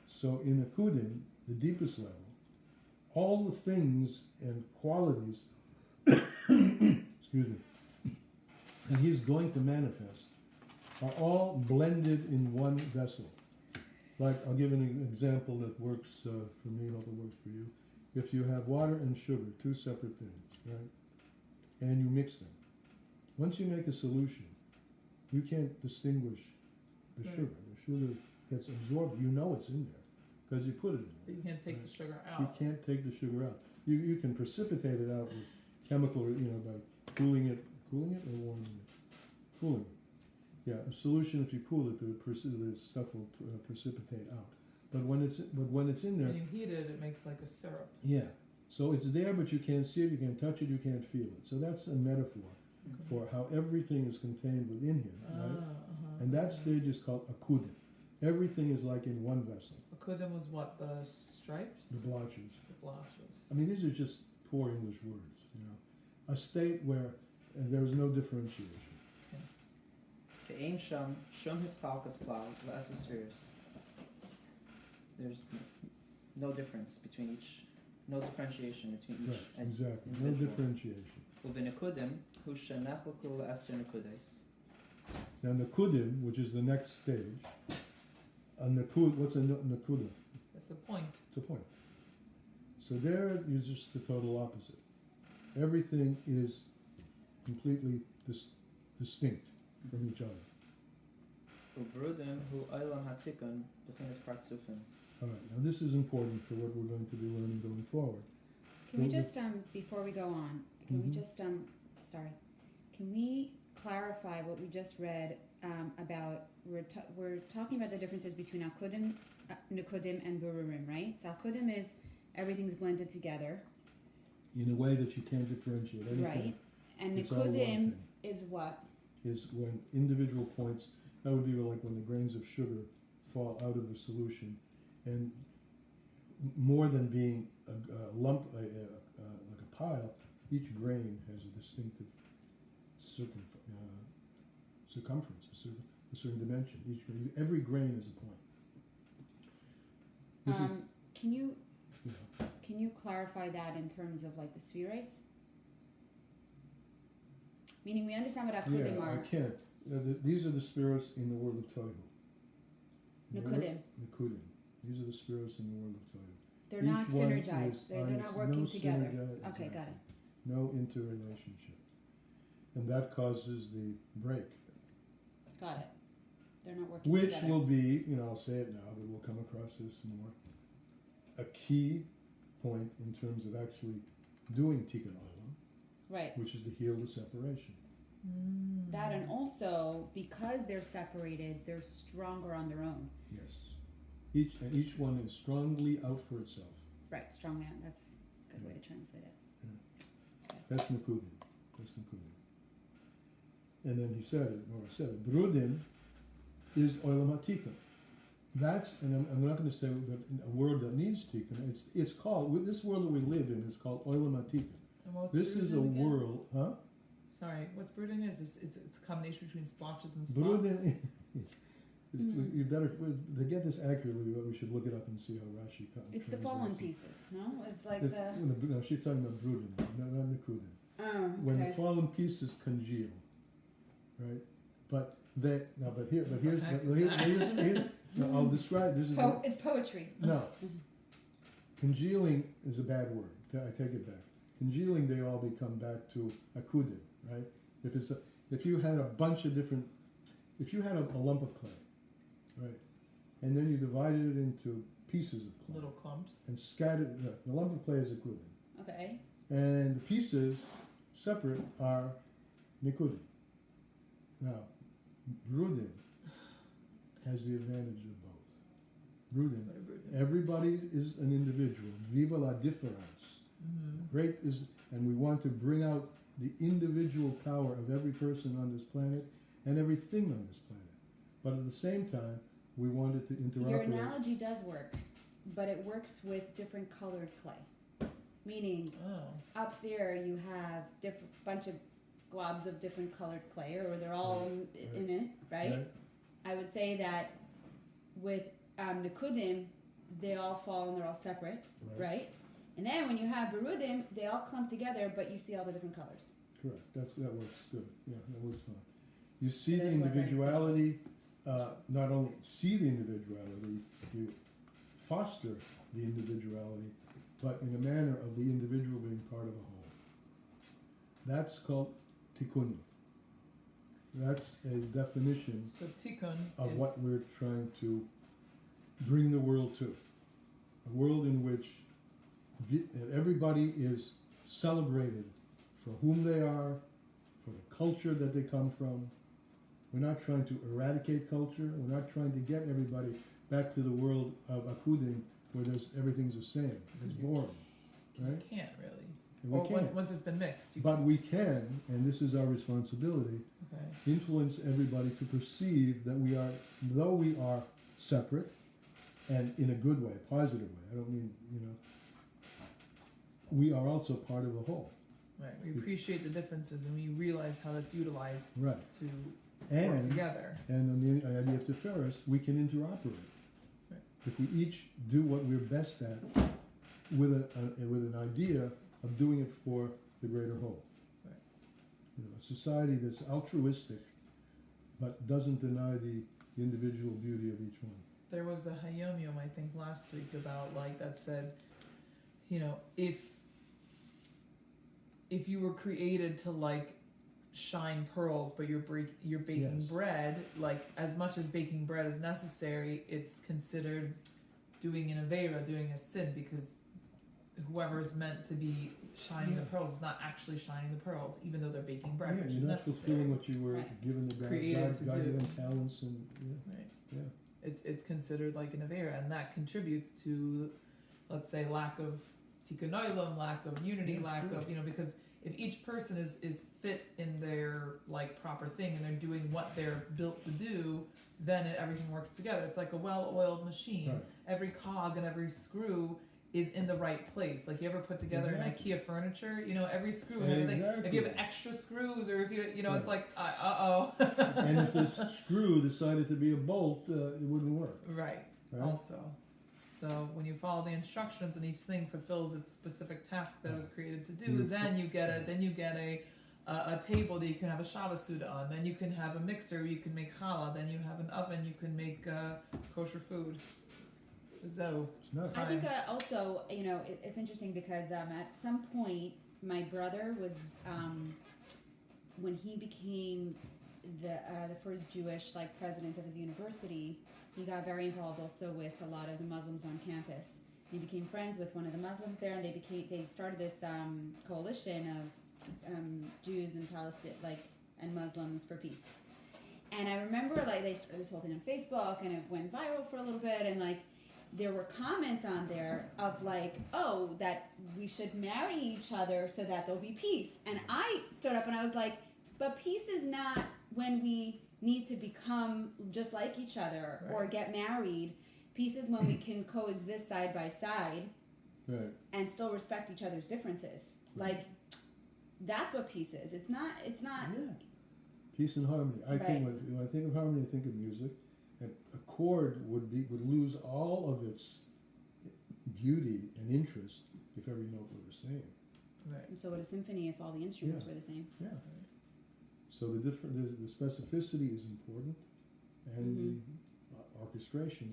So in Akudim, the deepest level, all the things and qualities, excuse me, that he's going to manifest are all blended in one vessel. Like, I'll give an example that works for me, hope it works for you. If you have water and sugar, two separate things, right? And you mix them. Once you make a solution, you can't distinguish the Right. sugar. The sugar gets absorbed. You know it's in there because you put it in But there. you can't take the sugar out. You can't take the sugar out. You can precipitate it out with chemical, by cooling it or warming it. Cooling it. Yeah, a solution, if you cool it, the stuff will precipitate out. But when it's in there, When you heat it, it makes like a syrup. yeah. So it's there, but you can't see it, you can't touch it, you can't feel it. So that's a metaphor for how everything is contained within him, right? And that stage is called akudim. Everything is like in one vessel. Akudim was what? The stripes? The blotches. The blotches. I mean, these are just poor English words, A state where there is no differentiation. ואין שם שום הסחלקוס כלל לעשר ספירס. There's no difference between each, no differentiation between each Right, exactly. No individual. differentiation. ובנקודים הוא שנחלקו לעשר נקודות. Now, Nakudim, which is the next stage, what's a Nakuda? It's a point. It's a point. So there is just the total opposite. Everything is completely distinct from each other. וברודים הוא עולם התיקון בכנס פרצופים. All right, now this is important for what we're going to be learning going forward. Can we Well, just before we go on, can we Mhm. just can we clarify what we just read about we're talking about the differences between akudim, nukudim, and bururim, right? So akudim is everything's blended together, In a way that you can't differentiate anything. right? And It's all one nukudim thing. is what? Is when individual points, that would be like when the grains of sugar fall out of the solution, and more than being a lump, like a pile, each grain has a distinctive circumference, a certain dimension. Every grain is a point. This is, Can you you know, can you clarify that in terms of like the spheres? Meaning we understand what akudim Yeah, are. I can't. These are the spheres in the world of Tohu. Nukudim. Nikudim. These are the spheres in the world of Tohu. They're not Each one synergized. is They're on not its- working no together. synergi- Okay, got exactly. it. No interrelationship. And that causes the break. Got it. They're not working Which together. will be, I'll say it now, but we'll come across this more, a key point in terms of actually doing Tikun Olom, Right. which is to heal the separation. That and also because they're separated, they're stronger on their own. Yes. Each one is strongly out for itself. Right, strong man. That's a good way to translate it. That's Nikudim. That's Nikudim. And then he said it, Nora said it. Brudim is Olam HaTikun. That's, and I'm not going to say that a word that needs Tikun. It's called, this world that we live in is called Olam HaTikun. And what's This is a Brudim again? world, huh? Sorry, what's brooding is? It's a combination between splotches and spots. Brudim, you better, to get this accurately, we should look it up and see how Rashi It's the translates fallen it. pieces, no? It's like It's- the. No, she's talking about Brudim, not Nikudim. Oh, When the okay. fallen pieces congeal, right? But here's, What the heck is here, that? listen, here, no, I'll describe, this is, It's poetry. no. Congealing is a bad word, I take it back. Congealing, they all become back to akudim, right? If you had a bunch of different, if you had a lump of clay, right? And then you divided it into pieces of clay. Little clumps. And scattered, the lump of clay is akudim. Okay. And the pieces, separate, are nikudim. Now, brudim has the advantage of both. Brudim, What a brooding. everybody is an individual. Viva la difference. Great is, and we want to bring out the individual power of every person on this planet and everything on this planet. But at the same time, we wanted to interoperate. Your analogy does work, but it works with different colored clay. Meaning, Oh. up there you have different bunch of globs of different colored clay, or they're all in it, right? I would say that with Nikudim, they all fall and they're all separate, right? And then when you have Berudim, they all clump together, but you see all the different colors. Correct. That works good. Yeah, that works fine. You see It the does work, right? individuality. Not only see the individuality, you foster the individuality, but in a manner of the individual being part of a whole. That's called tikkun. That's a definition So tikkun of is what we're trying to bring the world to. A world in which everybody is celebrated for whom they are, for the culture that they come from. We're not trying to eradicate culture. We're not trying to get everybody back to the world of akudim where everything's the same. It's boring, because right? you can't really. And we Or can't. once it's been mixed. You But we can, and this is our responsibility, okay. influence everybody to perceive that we are, though we are separate, and in a good way, a positive way. I don't mean, we are also part of a whole. Right. We appreciate the differences and we realize how that's utilized Right. to work And together. And on the idea of Tiferes, we can interoperate. Right. If we each do what we're best at with an idea of doing it for the greater whole. Right. A society that's altruistic but doesn't deny the individual beauty of each one. There was a Hayom Yom, I think, last week about that said, if you were created to shine pearls, but you're baking Yes. bread, as much as baking bread is necessary, it's considered doing an avera, doing a sin, because whoever's meant to be shining the pearls is not actually shining the pearls, even though they're baking bread, which is you're not fulfilling necessary. what you were Right. given the Created to God-given do. talents and Right. yeah. It's considered like an avera, and that contributes to, let's say, lack of Tikun Olom, lack of unity, Yeah, lack sure. of because if each person is fit in their proper thing and they're doing what they're built to do, then everything works together. It's like a well-oiled machine. Right. Every cog and every screw is in the right place. You ever put together Exactly. an IKEA furniture, every screw has a thing. If you have Exactly. extra screws, or if you it's Right. like uh-oh. And if this screw decided to be a bolt, it wouldn't work. Right. Right? Also. So when you follow the instructions and each thing fulfills its specific task that it was created to do, Beautiful. then you get a table that you can have a Shabbos Suda on. Then you can have a mixer, you can make challah. Then you have an oven, you can make kosher food. So It's not. I think also, it's interesting because at some point, my brother was, when he became the first Jewish president of his university, he got very involved also with a lot of the Muslims on campus. He became friends with one of the Muslims there, and they started this coalition of Jews and Palestine and Muslims for peace. And I remember they started this whole thing on Facebook, and it went viral for a little bit, and there were comments on there of that we should marry each other so that there'll be peace. And I stood up and I was like, but peace is not when we need to become just like each other or get married. Peace is when we can coexist side by side and still respect each other's differences. That's what peace is. It's not. Yeah. Peace and harmony. I think when I think of harmony, I think of music. And a chord would lose all of its beauty and interest if every note were the same. right. And so would a symphony if all the instruments were the same. Yeah. So the specificity is important, and the orchestration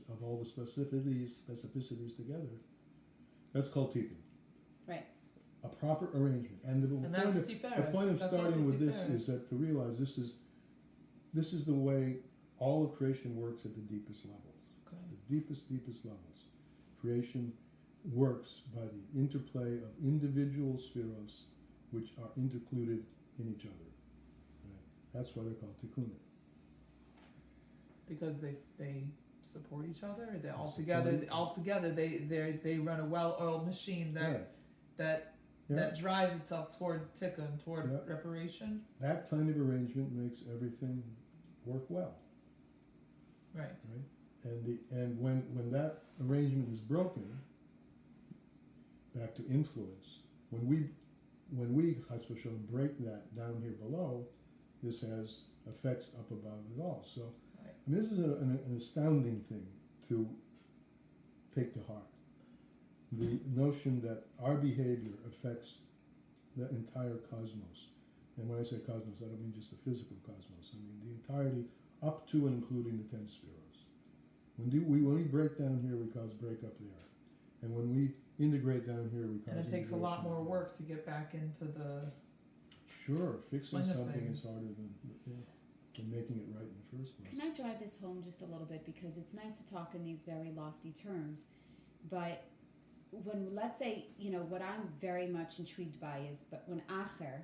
of all the specificities together. That's called tikun. Right. A proper arrangement, and the that's point tiferes. of That's starting also with this tiferes. is that to realize this is the way all of creation works at the deepest levels. Okay. The deepest levels. Creation works by the interplay of individual spheros, which are intercluded in each other. Right? That's why they're called tikkun. Because they support each other. They all Support. together they run a well-oiled machine that drives itself toward tikkun, toward reparation. That kind of arrangement makes everything work well. Right. And when that arrangement is broken, back to influence, when we Chas v'Shalom break that down here below, this has effects up above it all. So I mean, this is an astounding thing to take to heart. The notion that our behavior affects the entire cosmos. And when I say cosmos, I don't mean just the physical cosmos. I mean the entirety up to and including the 10 spheros. When we break down here, we cause break up there. And when we integrate down here, we cause And it takes a lot integration more there. work to get back into the Sure, fixing swing of something things. is harder than making it right in the first place. Can I drive this home just a little bit, because it's nice to talk in these very lofty terms, but when, let's say, what I'm very much intrigued by is, but when Acher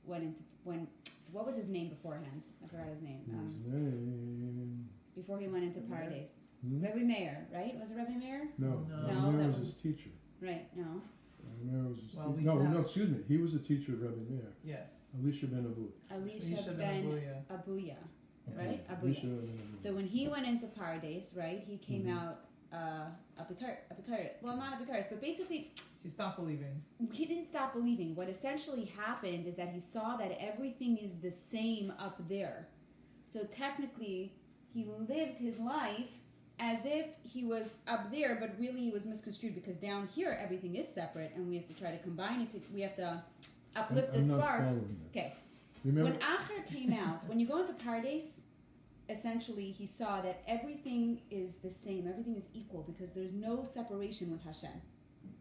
what was his name beforehand? I forgot his name. His name. Before he went into Paradise. Hmm? Rabbi Meir, right? Was it Rabbi Meir? No, No. Rabbi Meir that was his teacher. Right, no. Rabbi Meir was his Well, teacher. we No, have- excuse me. He was a teacher of Rabbi Meir. yes. Elisha ben Avu. Elisha ben ben Abuya. Abuya. Right? Abuya. Elisha ben Avu. So when he went into Paradise, right, he came out Apikaris. Well, not Apikaris, but basically He stopped believing. he didn't stop believing. What essentially happened is that he saw that everything is the same up there. So technically, he lived his life as if he was up there, but really he was misconstrued, because down here everything is separate, and we have to try to combine it. We have to uplift I'm the not sparks. following that. Okay. Remember? When Acher came out, when you go into Paradise, essentially he saw that everything is the same, everything is equal, because there's no separation with Hashem.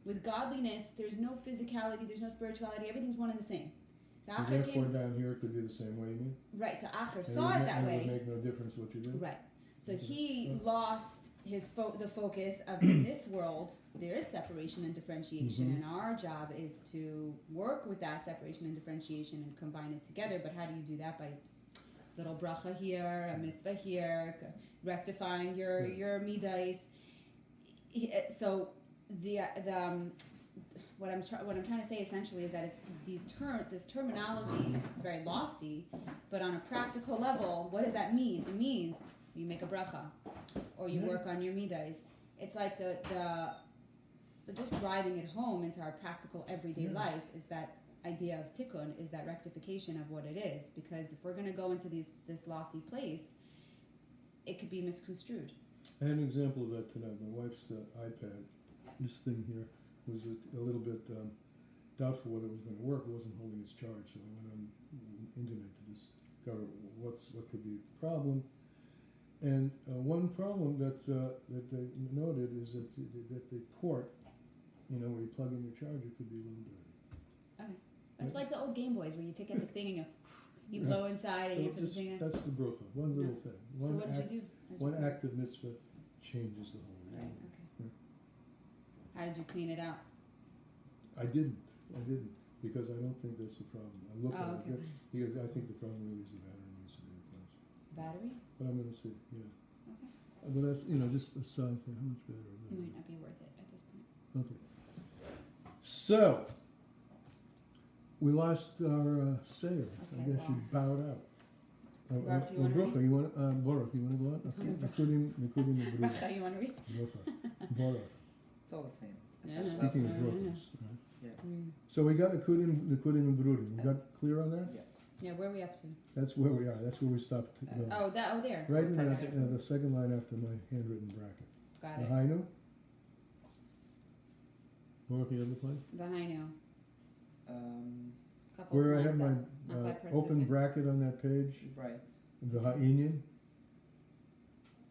With godliness, there's no physicality, there's no spirituality, everything's one and the same. So So Acher therefore, came, down here it could be the same way, you mean? right, so Acher And saw it that and it way. would make no difference what you did? Right. So Okay. he lost the focus of, in this world, there is separation and differentiation, Mhm. and our job is to work with that separation and differentiation and combine it together. But how do you do that? By little bracha here, a mitzvah here, rectifying your midas. So what I'm trying to say essentially is that it's this terminology is very lofty, but on a practical level, what does that mean? It means you make a bracha, or you work on your midas. It's like the just driving it home into our practical everyday life is that idea of tikkun, is that rectification of what it is. Because if we're going to go into this lofty place, it could be misconstrued. I had an example of that tonight. My wife's iPad, this thing here, was a little bit doubtful whether it was going to work. It wasn't holding its charge, so I went on the internet to discover what could be the problem. And one problem that they noted is that the port, where you plug in your charger, could be a little dirty. Okay. That's like the old Game Boys where you take out the thing and you blow inside and So you put the thing in. that's the bracha. One little thing. So what did you do? One act of mitzvah changes the whole Right, thing. okay. How did you clean it out? I didn't, because I don't think that's the problem. I looked Oh, at okay. it because I think the problem really is the battery needs to be replaced. Battery? But I'm going to see, yeah. Okay. But that's, just a sign for how much better. It might not be worth it at this point. Okay. So, we lost our sayer. I Okay, guess you bowed out. Baruch, you wanna Baruch, read? you want Baruch, you want to go on? Okay. Including the Baruch. Right, you want to read? Baruch. It's all the same. Yeah. Speaking of brachos. Right? Yeah. So we got Nikudim and Berudim. We got clear on that? Yes. Yeah, where are we up to? That's where we are. That's where we stopped. There. Right in Perfect. the second line after my handwritten bracket. Got it. Lahainu. Baruch, you have the plan? Vahainu. Couple Where I of have my lines up. Not by open Prince. bracket on that page, Right. the Ha'inyan.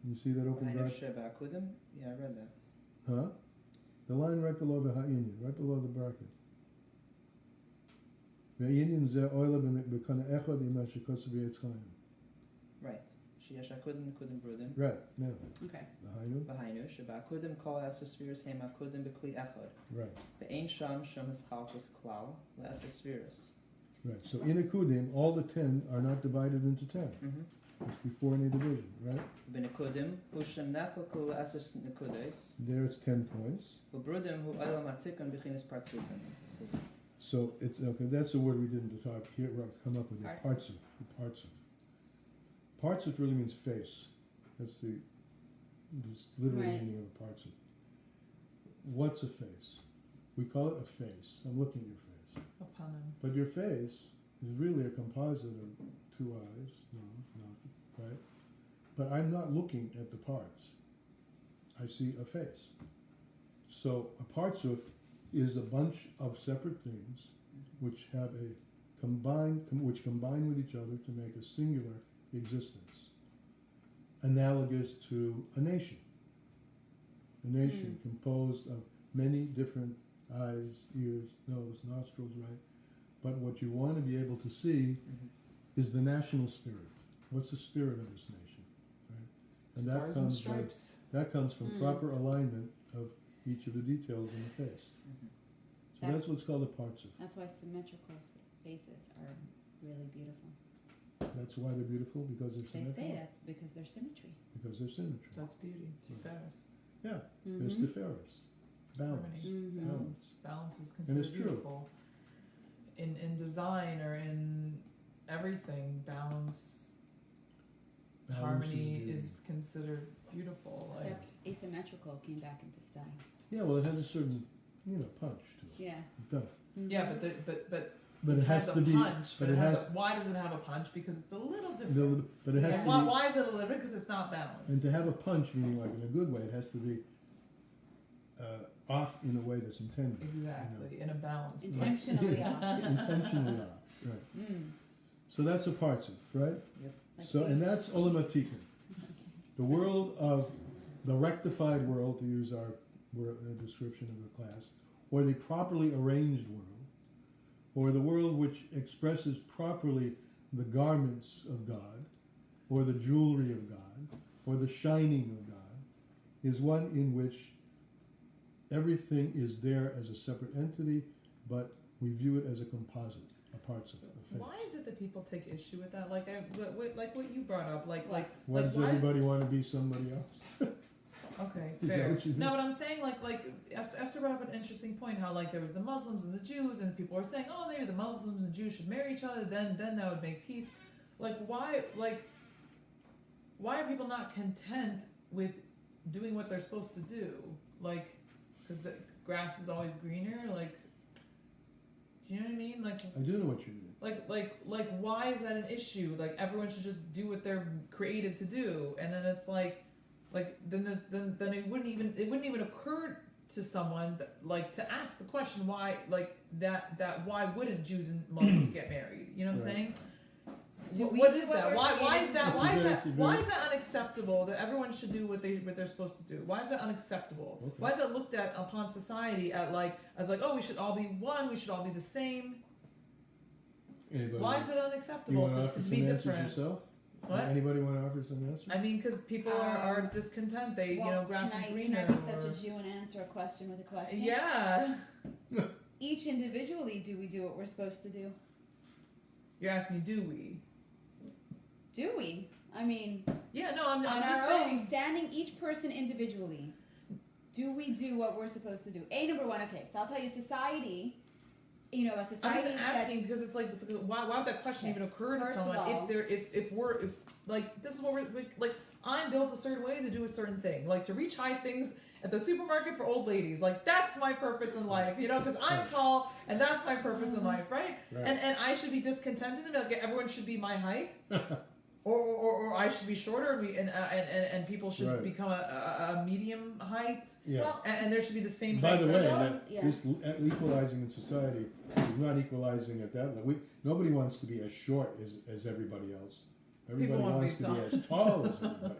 You see that open Behind bracket? Shevra Ahavas. Yeah, I read that. Huh? The line right below the Ha'inyan, right below the bracket. Ha'inyan ze oila b'kana echad ima shekotsu b'yetz chaim. Right. Sheyesh akudim nekudim brudim. Right, now, Okay. Lahainu. Behind Shevra Akudim kol esespheres hem akudim b'kli echad. Right, Ve'ein sham hischalkus klal le'esespheres. right. So in Akudim, all the 10 are not divided into 10. It's before any division, right? B'nekudim hu shem nechalku le'eses nekudes. There it's 10 points. Ubrudim hu olam atikun b'chinas partzufim. So it's okay. That's the word we didn't talk here. Right, come up with it. Parts Parts of. Parts of really means face. That's the literal Right. meaning of a parts of. What's a face? We call it a face. I'm looking at your face, Upon him. but your face is really a composite of two eyes. No, not right. But I'm not looking at the parts. I see a face. So a parts of is a bunch of separate things which have which combine with each other to make a singular existence, analogous to a nation. A nation composed of many different eyes, ears, nose, nostrils, right? But what you want to be able to see is the national spirit. What's the spirit of this nation, right? And Stars and stripes. that comes from proper alignment of each of the details in the face. So that's what's called a parts of. That's why symmetrical faces are really beautiful. That's why they're beautiful, because they're They symmetrical. say that's because they're symmetry. Because they're symmetry. That's beauty. Tiferes. Yeah, there's the Tiferes. Balance. Harmony. Balance. Balance is And considered it's true. beautiful. In design or in everything, balance, Balance harmony beauty. is considered beautiful. Like, Except asymmetrical came back into style. Yeah, well, it has a certain, punch to it. Yeah. It does. yeah, But it has a to be. punch. But But it has. why does it have a punch? Because it's a little different. But it has And to why, be. why is it a little different? Because it's not And balanced. to have a punch, meaning like in a good way, it has to be off in a way that's intended. Exactly, in a balanced way. Intentionally off. Intentionally off. Right. Mm. So that's a parts of, right? Yep. Like So, and these. that's Olom Our. The world of the rectified world, to use our description of the class, or the properly arranged world, or the world which expresses properly the garments of God, or the jewelry of God, or the shining of God, is one in which everything is there as a separate entity, but we view it as a composite, a parts of a face. Why is it that people take issue with that? Like like what you brought up, like Why like does everybody want to be somebody else? Okay, Is that fair. what you No, mean? but I'm saying like Esther brought up an interesting point. How like there was the Muslims and the Jews, and people were saying, oh, maybe the Muslims and Jews should marry each other. Then that would make peace. Like why are people not content with doing what they're supposed to do? Like because the grass is always greener. Like do you know what I mean? Like I do know what you mean. like why is that an issue? Like everyone should just do what they're created to do, and then it's like Like then it wouldn't even occur to someone that, like, to ask the question why, like that why wouldn't Jews and Muslims get married? You know what I'm Right. saying? Do we What do is what that? we're Why created is to that? do? Why is that unacceptable? That everyone should do what they're supposed to do? Why is that unacceptable? Okay. Why is that looked at upon society as oh, we should all be one, we should all be the same? Anybody? Why is it You unacceptable want to to offer be some answers different? yourself? What? Anybody want to offer some answers? I mean, because people are discontent. They, grass is greener. Can I be or- such a Jew and answer a question with a question? Yeah. Each individually, do we do what we're supposed to do? You're asking, do we? Do we? I mean, Yeah, no, I'm on just our saying. own, standing each person individually, do we do what we're supposed to do? Number one, okay, so I'll tell you, society, a I'm society just asking because it's like why would that question Okay. even occur to First of someone all- if like this is what we're like I'm built a certain way to do a certain thing, like to reach high things at the supermarket for old ladies, like that's my purpose in life, because I'm Right. tall and that's my purpose in life, right? Right. And I should be discontented and like everyone should be my height. Or I should be shorter, and people should Right. become a medium height, Yeah. Well, and there should be the same By height the for way, everyone. that Yeah. this equalizing in society is not equalizing at that level. Nobody wants to be as short as everybody else. Everybody want to wants be to be as tall as everybody.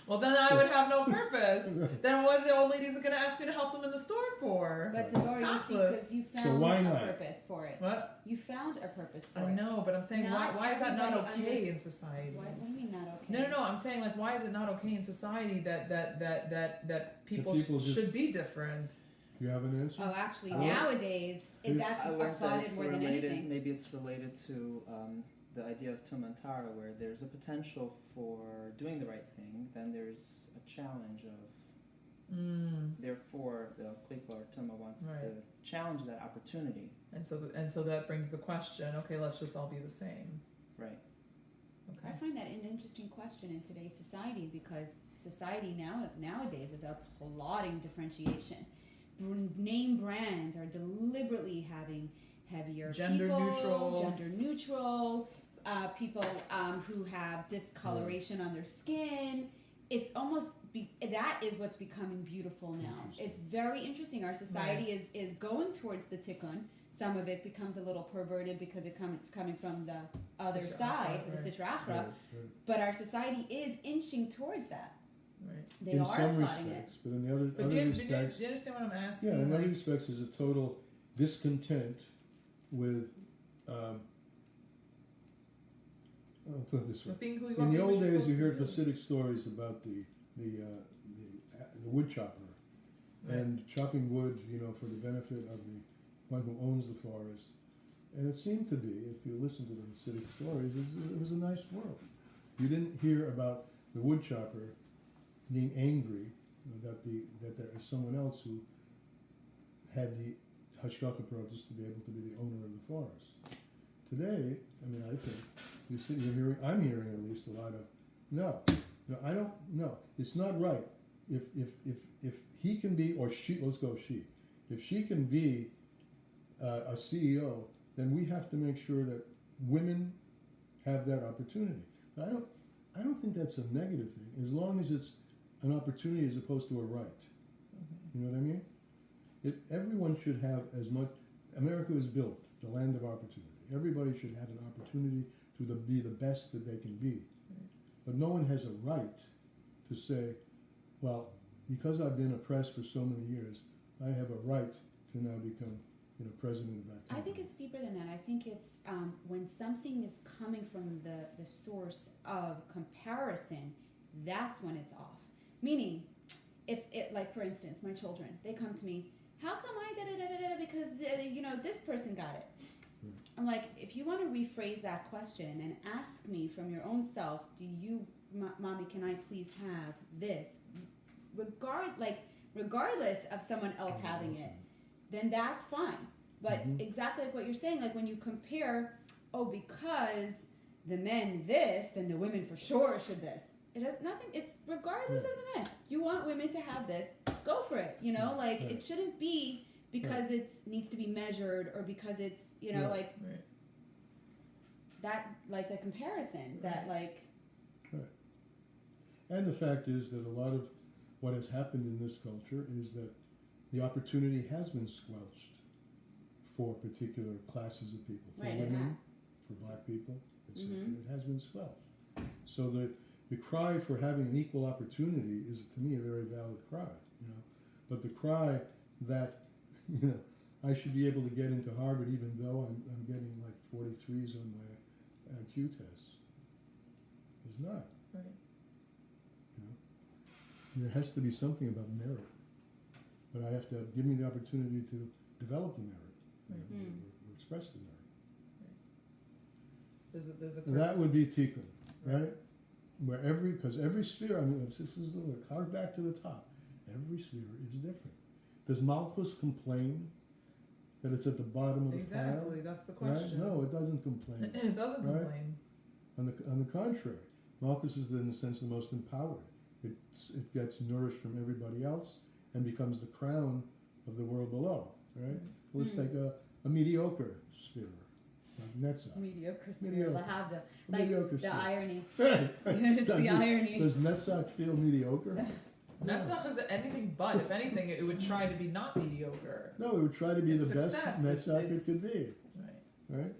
Well, then I would have no purpose. Then what are the old ladies are going to ask me to help them in the store for? but Deborah, you see, Topless. because you So found why a not? purpose for it. What? You found a purpose for I it. know, but I'm saying Not why is that not everybody okay in society? What do you mean not okay? No. I'm saying like why is it not okay in society that people people just- should be different? You have an answer? Oh, actually, Uh, nowadays, that's I learned that applauded it's more than related. anything. Maybe it's related to the idea of Tumah and Tara, where there's a potential for doing the right thing. Then there's a challenge of. Therefore, the Klippa or Tumah wants Right. to challenge that opportunity. And so that brings the question. Okay, let's just all be the same. Right. I Okay. find that an interesting question in today's society because society nowadays is applauding differentiation. Name brands are deliberately having heavier Gender people, neutral. gender neutral, people who have discoloration on their skin. It's almost that is what's becoming beautiful now. Interesting. It's very interesting. Our society is going towards the tikkun. Some of it becomes a little perverted because it's coming from the other Sitra side, Achra, the right. Sitra Achra. Right. But our society is inching towards that. Right. They In are some applauding it. respects, but in the other But do you respects, understand what I'm asking? yeah, in other Like, respects, there's a total discontent with. I'll put it this way. the thing who you In want the people old to days, supposed you to heard do. Hasidic stories about the wood chopper Right. and chopping wood, for the benefit of the one who owns the forest. And it seemed to be, if you listen to the Hasidic stories, it was a nice world. You didn't hear about the wood chopper being angry that there is someone else who had the hashgacha pratis to be able to be the owner of the forest. Today, I think I'm hearing at least a lot of no, I don't. No, it's not right. If he can be, or she, let's go she. If she can be a CEO, then we have to make sure that women have that opportunity. But I don't think that's a negative thing, as long as it's an opportunity as opposed to a right. You know what I mean? Everyone should have as much. America was built, the land of opportunity. Everybody should have an opportunity to be the best that they can be. But no one has a right to say, well, because I've been oppressed for so many years, I have a right to now become, president of that I country. think it's deeper than that. I think it's when something is coming from the source of comparison, that's when it's off. Meaning, if it, like for instance, my children, they come to me, how come I da-da-da-da-da because this person got it? I'm like, if you want to rephrase that question and ask me from your own self, mommy, can I please have this? Regardless of someone else having it, then that's fine. But exactly like what you're saying, like when you compare, because the men this, then the women for sure should this. It has nothing. It's regardless of the men. You want women to have this, go for it. It shouldn't be because it needs to be measured or because it's Right. that, like a comparison that like. And the fact is that a lot of what has happened in this culture is that the opportunity has been squelched for particular classes of people. For Right, it women, has. for black people, etc. Mhm. It has been squelched. So the cry for having an equal opportunity is, to me, a very valid cry. You know, but the cry that I should be able to get into Harvard even though I'm getting like 43s on my IQ tests is not. Right. You know, there has to be something about merit, but I have to give me the opportunity to develop the merit, Right. or express the merit. There's a That would be Tikun, right? Where because every sphere, I mean, this is the carve back to the top. Every sphere is different. Does Malchus complain that it's at the bottom of the exactly. That's the pile? Right? question. No, it doesn't complain. It doesn't Right? complain. On the contrary, Malchus is in a sense the most empowered. It gets nourished from everybody else and becomes the crown of the world below. Right? Let's take a mediocre sphere, like Netzach. Mediocre Mediocre. sphere, lahavda. A Like mediocre the sphere. irony. It's the irony. Does Netzach feel mediocre? Netzach is anything but. If anything, it would try to be not mediocre. No, it would try to be It's the best success. Netzach It's- it could be. Right. Right?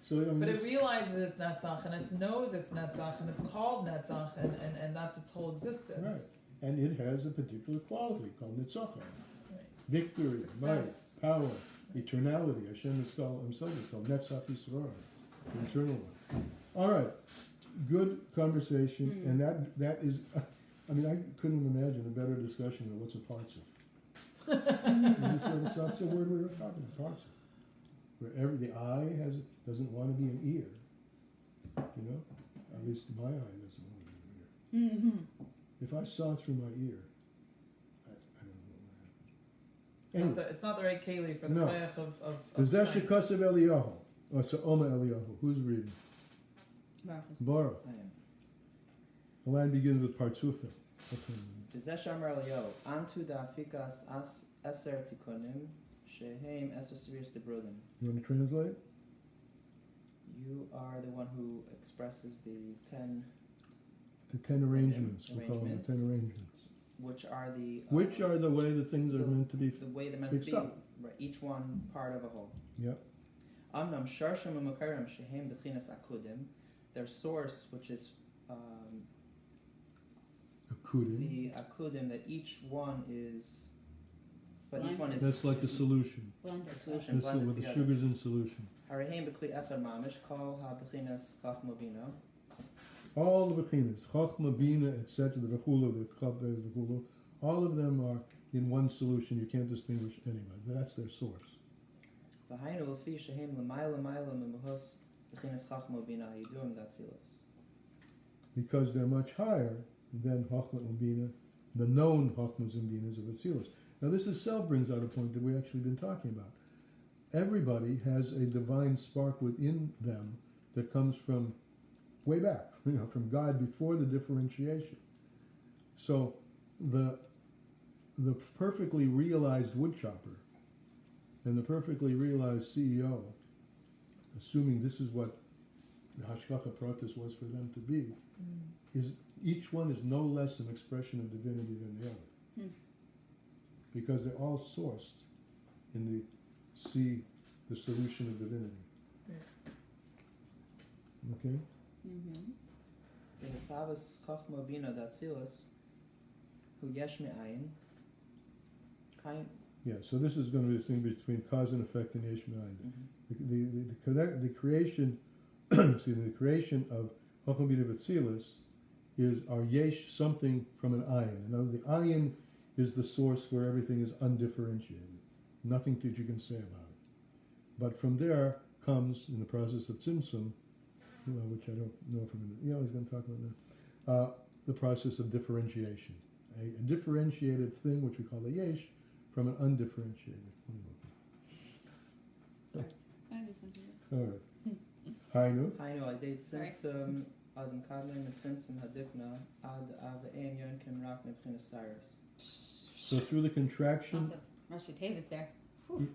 So, I mean, But it realizes it's Netzach, and it knows it's Netzach, and it's called Netzach, and that's its whole existence. Right. And it has a particular quality called Nitzachah. Right. Victory, Success. might, power, eternality. Hashem is called himself is called Netzach Yisroel, the eternal one. All right, good conversation, and that is, I mean, I couldn't imagine a better discussion of what's a parsif. That's the word we were talking about, parsif. Where the eye doesn't want to be an ear, you know. At least my eye doesn't want to be an ear. Mm-hmm. If I saw through my ear, I don't know what would happen. It's not the right keli for the No. koyach of The sight. Zeshikasav Eliyahu, or Oma Eliyahu. Who's reading? Baruch. I am. The line begins with Partsufim. וזה שאמר אליהו, אנטו דאפיקס עשר תיקונים, שהם עשר ספירס דברודים. You want to translate? You are the one who expresses the 10, The 10 arrangements. We'll call them the 10 arrangements. which are the Which are the way that things are meant to be. the way they're meant fixed to be, up. right, each one part of a whole. Yep. אמנם שרשם ומקרם שהם בחינס akudim, their source, which is Akudim. the akudim, that each one is, but each one is That's like the is solution. Blended. a solution That's blended with the together. sugars in solution. הריהם בכלי אחד ממש, כל הבחינס חכמה בינה, All the bechinas, Chachma, Bina, etc., the Vechulu, the Chavez, the Vechulu, all of them are in one solution. You can't distinguish anybody. That's their source. והיינו לפי שהם למעלה מעלה ממהוס בחינס חכמה בינה, הידועים דאצילס. Because they're much higher than Chachma and Bina, the known Chachmas and Binas of Atzilus. Now this itself brings out a point that we've actually been talking about. Everybody has a divine spark within them that comes from way back, from God before the differentiation. So the perfectly realized woodchopper and the perfectly realized CEO, assuming this is what the Hashgacha Pratis was for them to be, is each one is no less an expression of divinity than the other. Because they're all sourced in the solution of divinity. Okay? בחינס אהבס חכמה בינה דאצילס, hu yesh me'ayin, kain. Yeah, so this is going to be this thing between cause and effect and Yesh Me'ayin. The creation, excuse me, the creation of Chachma Bina V'Tzilas is our Yesh, something from an ayin. Now the ayin is the source where everything is undifferentiated. Nothing that you can say about it. But from there comes, in the process of Tzimtzum, which I don't know if he's going to talk about that, the process of differentiation. A differentiated thing, which we call a Yesh, from an undifferentiated. All right. Hainu. היינו על ידי צמצום עד מקבלים מצמצום הדיקנה עד אבאים יונקים רק מבחינת סיירס. So through the contraction, Lots of Rashi Tevis there.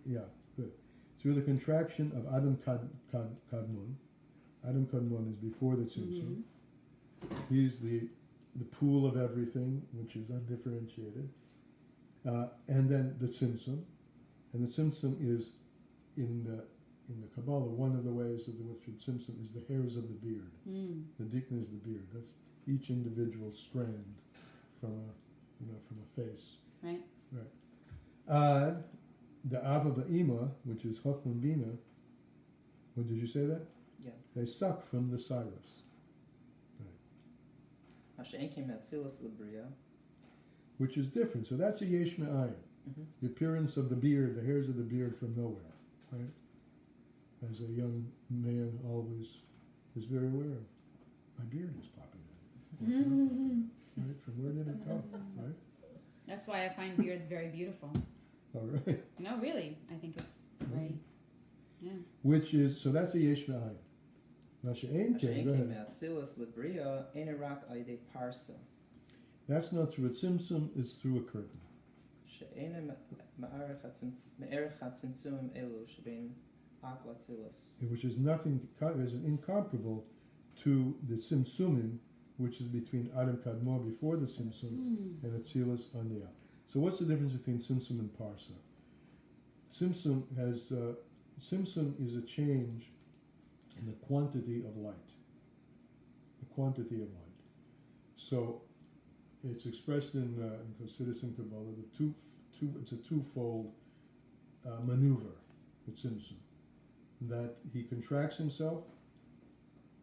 yeah, good. Through the contraction of Adam Kadmon, Adam Kadmon is before the Tzimtzum. He's the the pool of everything, which is undifferentiated, and then the tzimtzum, and the tzimtzum is in the Kabbalah. One of the ways of which the tzimtzum is the hairs of the beard. The dikna is the beard. That's each individual strand from a face. Right. The Ava Va'ima, which is Chochmah and Bina. What did you say that? Yeah. They suck from the Cyrus. Masha'enkim Atzilus Libria. Which is different. So that's a Yesh Me'ayin. The appearance of the beard, the hairs of the beard from nowhere, right? As a young man always is very aware of, my beard is popping out. Right? From where did it come? Right? That's why I find beards very beautiful. All right. No, really, I think it's very, yeah. Which is, so that's a Yesh Me'ayin. Masha'enkim, go Masha'enkim ahead. Atzilus Libria. Enerak Aide Parsa. That's not through a tzimtzum, it's through a curtain. She'ena Ma'arech HaTzimtzumim Elu Shebein Ak Atzilus. Which is nothing, is incomparable to the tzimtzumim, which is between Adam Kadmor before the tzimtzum and Atzilus on the out. So what's the difference between tzimtzum and parsa? Tzimtzum is a change in the quantity of light. The quantity of light. So it's expressed in Chassidus and Kabbalah. It's a twofold maneuver for tzimtzum. That he contracts himself,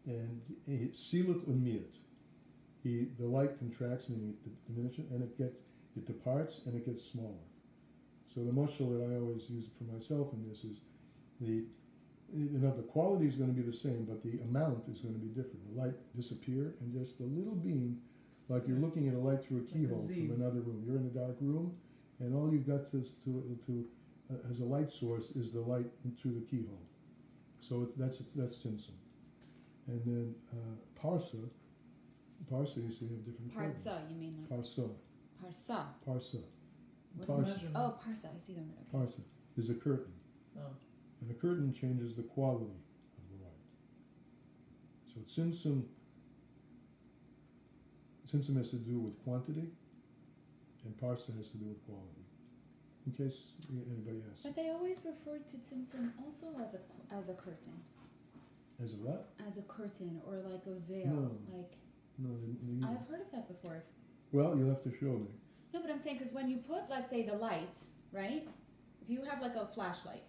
and siluk unmiyat. The light contracts, meaning it diminishes, and it departs, and it gets smaller. So the mashal that I always use for myself in this is the quality is going to be the same, but the amount is going to be different. The light disappear, and just a little beam, like you're looking at a light through a keyhole from another room. You're in a dark room, and all you've got to as a light source is the light through the keyhole. So that's tzimtzum. And then parsa, you see, have different colors. Parsa, you mean like Parsa. parsa? Parsa. What's Parsa. measurement? Oh, parsa. I see the word. Okay. Parsa is a curtain. Oh. And a curtain changes the quality of the light. So tzimtzum has to do with quantity, and parsa has to do with quality. In case anybody asks. But they always refer to tzimtzum also as a curtain. As a what? As a curtain or like a veil. No. Like No, I've heard of that before. well, you'll have to show me. No, but I'm saying because when you put, let's say, the light, right? If you have like a flashlight,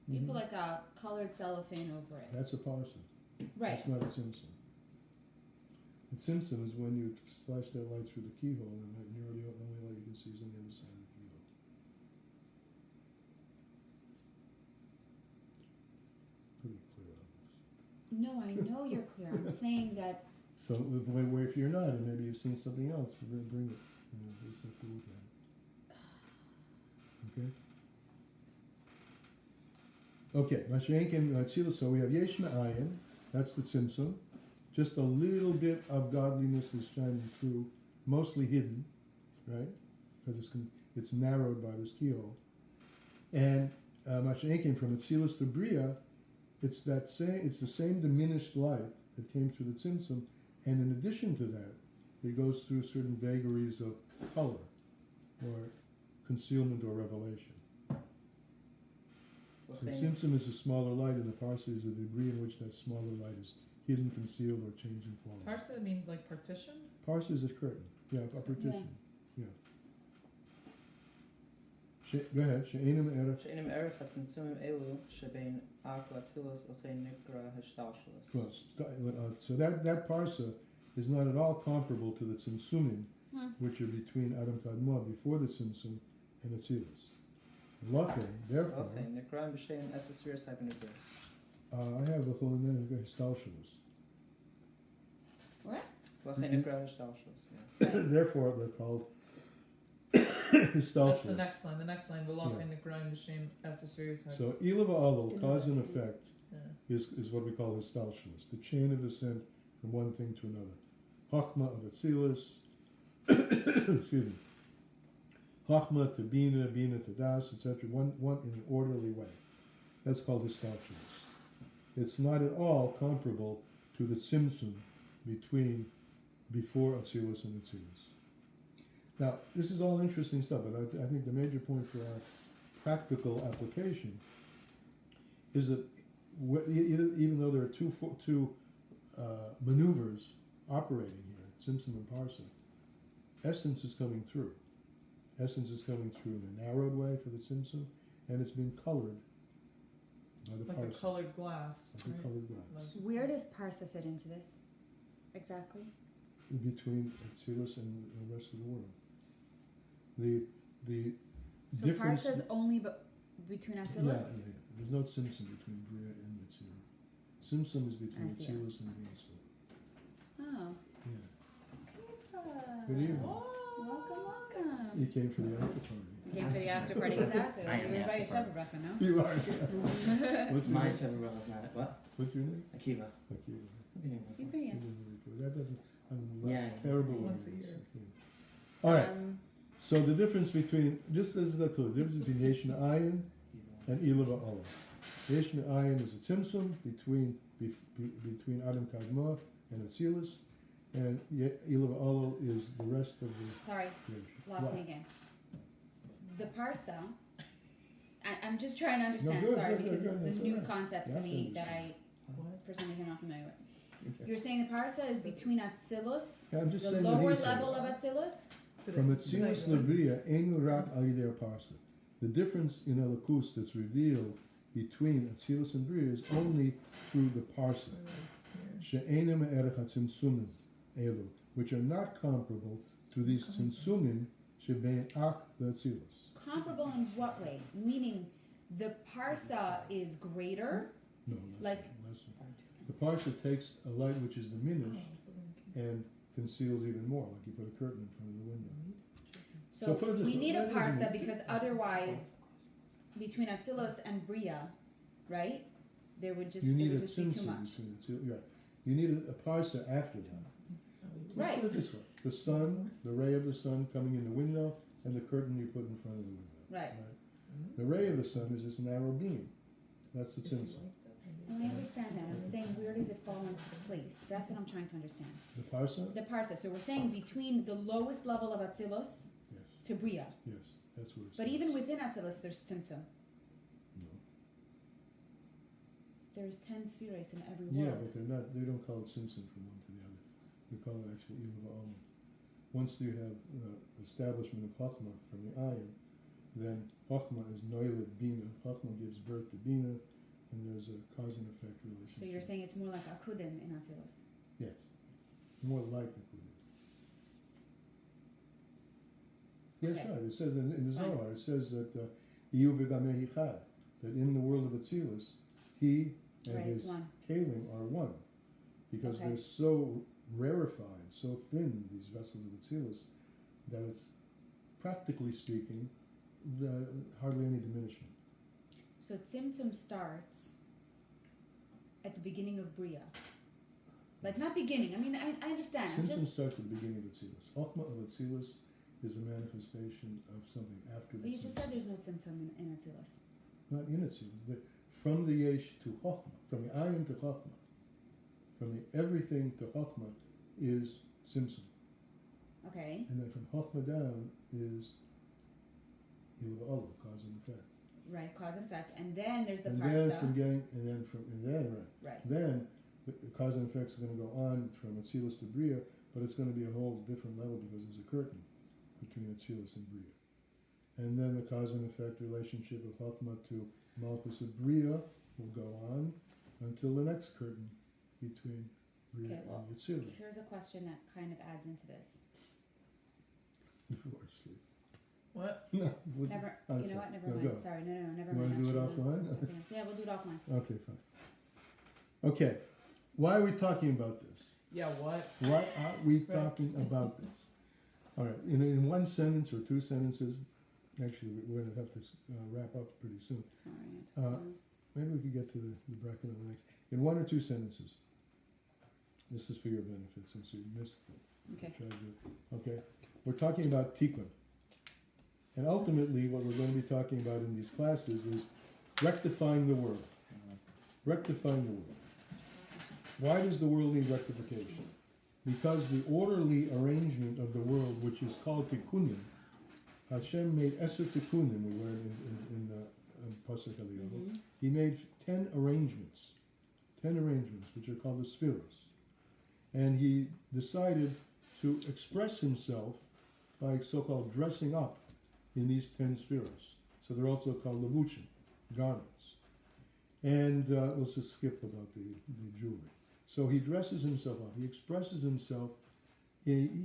you put like a colored cellophane over it. That's a parsa. Right. That's not a tzimtzum. A tzimtzum is when you flash that light through the keyhole, and nearly the only light you can see is on the other side of the keyhole. Pretty clear on this. No, I know you're clear. I'm saying that. So if you're not, and maybe you've seen something else, we're going to bring it. Just have to look at it. Okay. Okay. Masha'enkim Atzilus. So we have Yesh Me'ayin. That's the tzimtzum. Just a little bit of godliness is shining through, mostly hidden, right? Because it's narrowed by this keyhole. And Masha'enkim from Atzilus to Bria, it's the same diminished light that came through the tzimtzum, and in addition to that, it goes through certain vagaries of color, or concealment or revelation. So tzimtzum is a smaller light, and the parsa is the degree in which that smaller light is hidden, concealed, or changing quality. Parsa means like partition? Parsa is a curtain. Yeah, a partition. Yeah. Go ahead. She'enim erech. She'enim Erech HaTzimtzumim Elu Shebein Ak Atzilus Uchein Nikra Hashtalshalos. Well, so that parsa is not at all comparable to the tzimtzumim, which are between Adam Kadmor, before the tzimtzum, and Atzilus. Lachem, therefore, Uchein Nikra B'Shein Esesviras Habenizis. I have a whole name of Histalshalos. What? Uchein Nikra Hashtalshalos. Therefore, they're called That's the Histalshalos. next line. The next line, V'lachem Nikraim B'Shem Esesviras Habenizis. So, Ilav Alol, cause and effect, Yeah. is what we call Histalshalos, the chain of descent from one thing to another. Chachma of Atzilus, excuse me, Chachma to Bina, Bina to Das, etc., one in an orderly way. That's called Histalshalos. It's not at all comparable to the tzimtzum between before Atzilus and Atzilus. Now, this is all interesting stuff, but I think the major point for our practical application is that even though there are two maneuvers operating here, Tzimtzum and Parsa, essence is coming through. Essence is coming through in a narrowed way for the Tzimtzum, and it's being colored by the Like Parsa. a colored glass. Like a right? colored glass. Like Where does Parsa fit into this? Exactly. Between Atzilus and the rest of the world. The So difference. Parsa is only between Yeah, Atzilus? yeah. There's no Tzimtzum between Bria and Yetzirah. Tzimtzum is between I see that. Atzilus and the Yisrael. Oh. Yeah. Good evening. Welcome. You came for the after party. You came for the after party, exactly. I am You're the by your after party. Chevra Bracha, no? You are. Yeah. What's your My name? Chevra Ahavas not what? What's your name? Akiva. Okay. I've been here You're before. pretty young. That doesn't. I'm Yeah. terrible. Once a with year. this. All right. Um, So the difference between, just as the clue, the difference between Yesh Ayin and Ilava Olam. Yesh Ayin is a tzimtzum between Adam Kadmah and Atzilus, and Ilava Olam is the rest of the sorry, creation. lost What? me again. The Parsa, I'm just trying to understand, good, sorry, good, because good, this is that's a new all right. concept You to have to me that understand. What? for some reason, I'm not familiar with. Okay. You're saying the Parsa is between Atzilus, Yeah, I'm just the saying what lower he says. level of Atzilus? From Atzilus Lebriya, Einu Rak Al Yidei Parsa. The difference in Elokus that's revealed between Atzilus and Bria is only through the Parsa. She'enem Erech HaTzimtzumim Elu, which are not comparable to these Tzimtzumim Shebein Ach Atzilus. Comparable in what way? Meaning the Parsa is greater? No, Like- less. The Parsa takes a light which is diminished and conceals even more, like you put a curtain in front of the window. So put it this we way, need a that isn't Parsa it. because otherwise, between Atzilus and Bria, right? There would just, You it need would a just be too tzimtzum much. between the two. Yeah, you need a Parsa after that. Let's Right. put it this way: the sun, the ray of the sun coming in the window, and the curtain you put in front of the window. Right. The ray of the sun is this narrow beam. That's the tzimtzum. No, I understand that. I'm saying where does it fall into place? That's what I'm trying to understand. The Parsa? The Parsa. So we're saying between the lowest level of Atzilus Yes, to Bria. yes, that's what it's. But even within Atzilus, there's Tzimtzum. No. There's 10 spheres in every Yeah, world. but they're not. They don't call it tzimtzum from one to the other. They call it actually Ilva Olam. Once you have establishment of Chachma from the Ayin, then Chachma is Noiled Bina. Chachma gives birth to Bina, and there's a cause and effect relationship. So you're saying it's more like Akudim in Atzilus. Yes. More like it would be. Yes, Okay. right. It says in the Fine. Zohar, it says that Iyu v'gameh hichad, that in the world of Atzilus, he and Right, his it's one. kalim are one. Because Okay. they're so rarefied, so thin, these vessels of Atzilus, that it's, practically speaking, hardly any diminishment. So Tzimtzum starts at the beginning of Bria. Like, not beginning. I mean, I understand. I'm Tzimtzum just, starts at the beginning of Atzilus. Chokhmah of Atzilus is a manifestation of something after the but you just Tzimtzum. said there's no Tzimtzum in Atzilus. Not in Atzilus. From the Yesh to Chokhmah, from the Ayin to Chokhmah, from the everything to Chokhmah is Tzimtzum. Okay. And then from Chokhmah down is Ilva Olam, cause and effect. Right, cause and effect. And then there's the And then Parsa. from getting, and then Right. Then the cause and effect is going to go on from Atzilus to Bria, but it's going to be a whole different level because there's a curtain between Atzilus and Bria. And then the cause and effect relationship of Chokhmah to Malchus of Bria will go on until the next curtain between Bria Okay, well, and Atzilus. Here's a question that kind of adds into this. Divorce. What? No, would- Never, I'm you know what? sorry. Never No, mind. go. Sorry, no, never You mind. wanna do it actually, no. offline? It's okay. Yeah, we'll do it offline. Okay, fine. Okay, why are we talking about this? Yeah, what? Why are we talking about this? All right, in one sentence or two sentences, actually, we're going to have to wrap up pretty soon. Sorry. Maybe we could get to the bracket on the next. In one or two sentences. This is for your benefit since you missed it. Okay. Tried to- Okay, we're talking about Tikun. And ultimately, what we're going to be talking about in these classes is rectifying the world. Rectifying the world. Why does the world need rectification? because the orderly arrangement of the world, which is called Tikunim, Hashem made Eser Tikunim, we learned in the Pasuk Eliyahu. He made 10 arrangements, which are called the spheros. And he decided to express himself by so-called dressing up in these 10 spheros. So they're also called levushim, garments. And let's just skip about the jewelry. So he dresses himself up. He expresses himself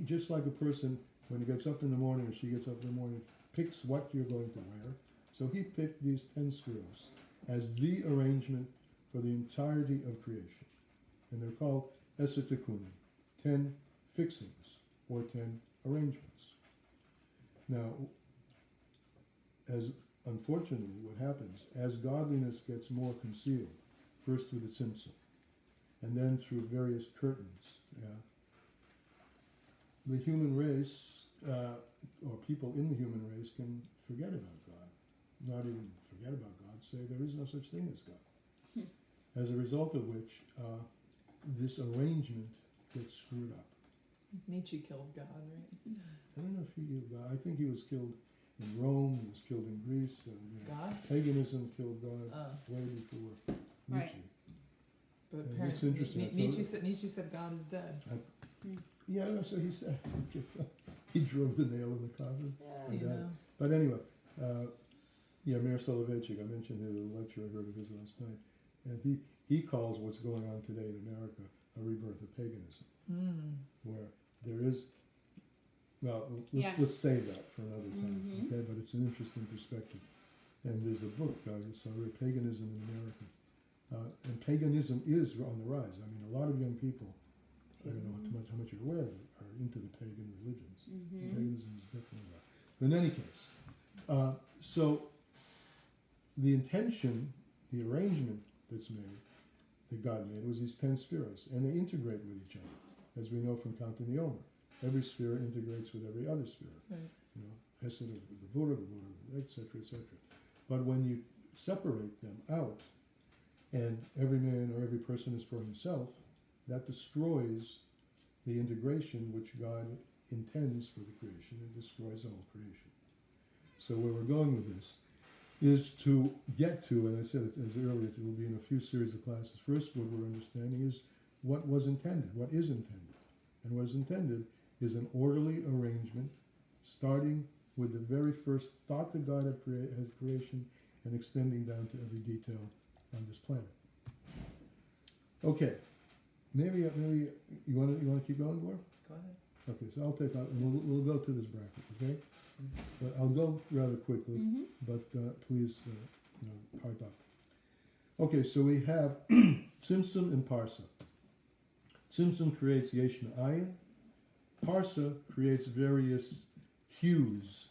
just like a person, when he gets up in the morning, or she gets up in the morning, picks what you're going to wear. So he picked these 10 spheros as the arrangement for the entirety of creation. And they're called Eser Tikunim, 10 fixings, or 10 arrangements. Now, as unfortunately what happens, as godliness gets more concealed, first through the tzimtzum, and then through various curtains, the human race, or people in the human race, can forget about God. Not even forget about God, say there is no such thing as God. As a result of which, this arrangement gets screwed up. Nietzsche killed God, right? I don't know if he killed God. I think he was killed in Rome, he was killed in Greece. God? Paganism killed God way before Nietzsche. Right. But And apparently, it's interesting. Nietzsche said God is dead. Yeah, so he said he drove the nail in the coffin. You know. But anyway, Meir Soloveichik, I mentioned in a lecture I heard of his last night, and he calls what's going on today in America a rebirth of paganism, where there is, let's save that for another time, okay? But it's an interesting perspective. And there's a book, Paganism in America. And paganism is on the rise. I mean, a lot of young people, I don't know how much you're aware of it, are into the pagan religions. Paganism is definitely that. But in any case, so the intention, the arrangement that's made, that God made, was these 10 spheres, and they integrate with each other, as we know from counting the Omer. Every sphere integrates with every other sphere. Right. You know, Hesed of the Gevurah, etc., etc. But when you separate them out, and every man or every person is for himself, that destroys the integration which God intends for the creation. It destroys the whole creation. So where we're going with this is to get to, and I said as earlier, it will be in a few series of classes. First, what we're understanding is what was intended, what is intended. And what is intended is an orderly arrangement, starting with the very first thought that God has creation, and extending down to every detail on this planet. Okay, maybe you want to keep going, Gor? Go ahead. Okay, so I'll take out, and we'll go to this bracket, okay? But I'll go rather quickly, but please, pipe up. Okay, so we have Tzimtzum and Parsa. Tzimtzum creates Yesh Ma'ayin. Parsa creates various hues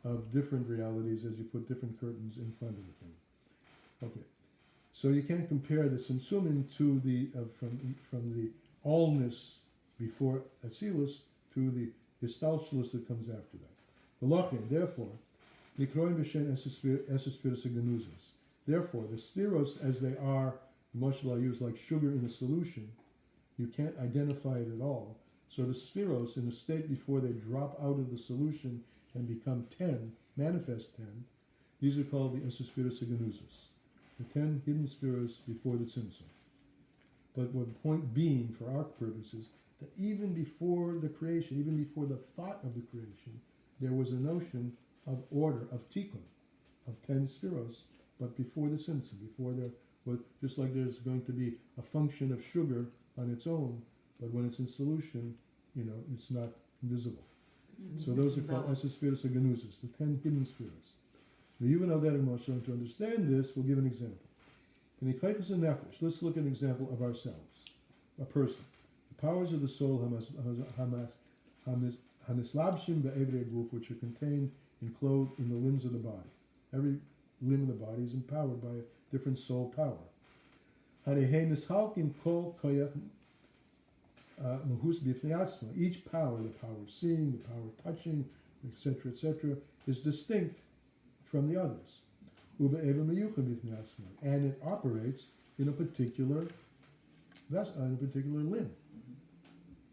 of different realities as you put different curtains in front of the thing. Okay, so you can't compare the Tzimtzumim to the from the allness before Atzilus to the Histalshelus that comes after that. Therefore, therefore, the spheros as they are, Moshe used like sugar in a solution, you can't identify it at all. So the spheros in the state before they drop out of the solution and become 10, manifest 10, these are called the Esespheros Genuzos, the 10 hidden spheros before the Tzimtzum. But the point being, for our purposes, that even before the creation, even before the thought of the creation, there was a notion of order, of tikkun, of 10 spheros, but before the tzimtzum, before there was, just like there's going to be a function of sugar on its own, but when it's in solution, it's not visible. So those are called esespheros genuzos, the 10 hidden spheros. Now, even though that emotion, to understand this, we'll give an example. In the Klefus and Nefesh, let's look at an example of ourselves, a person. The powers of the soul, Hamislabshim be'evrei guf, which are contained, enclosed in the limbs of the body. Every limb of the body is empowered by a different soul power. Each power, the power of seeing, the power of touching, etc., etc., is distinct from the others. And it operates in a particular limb.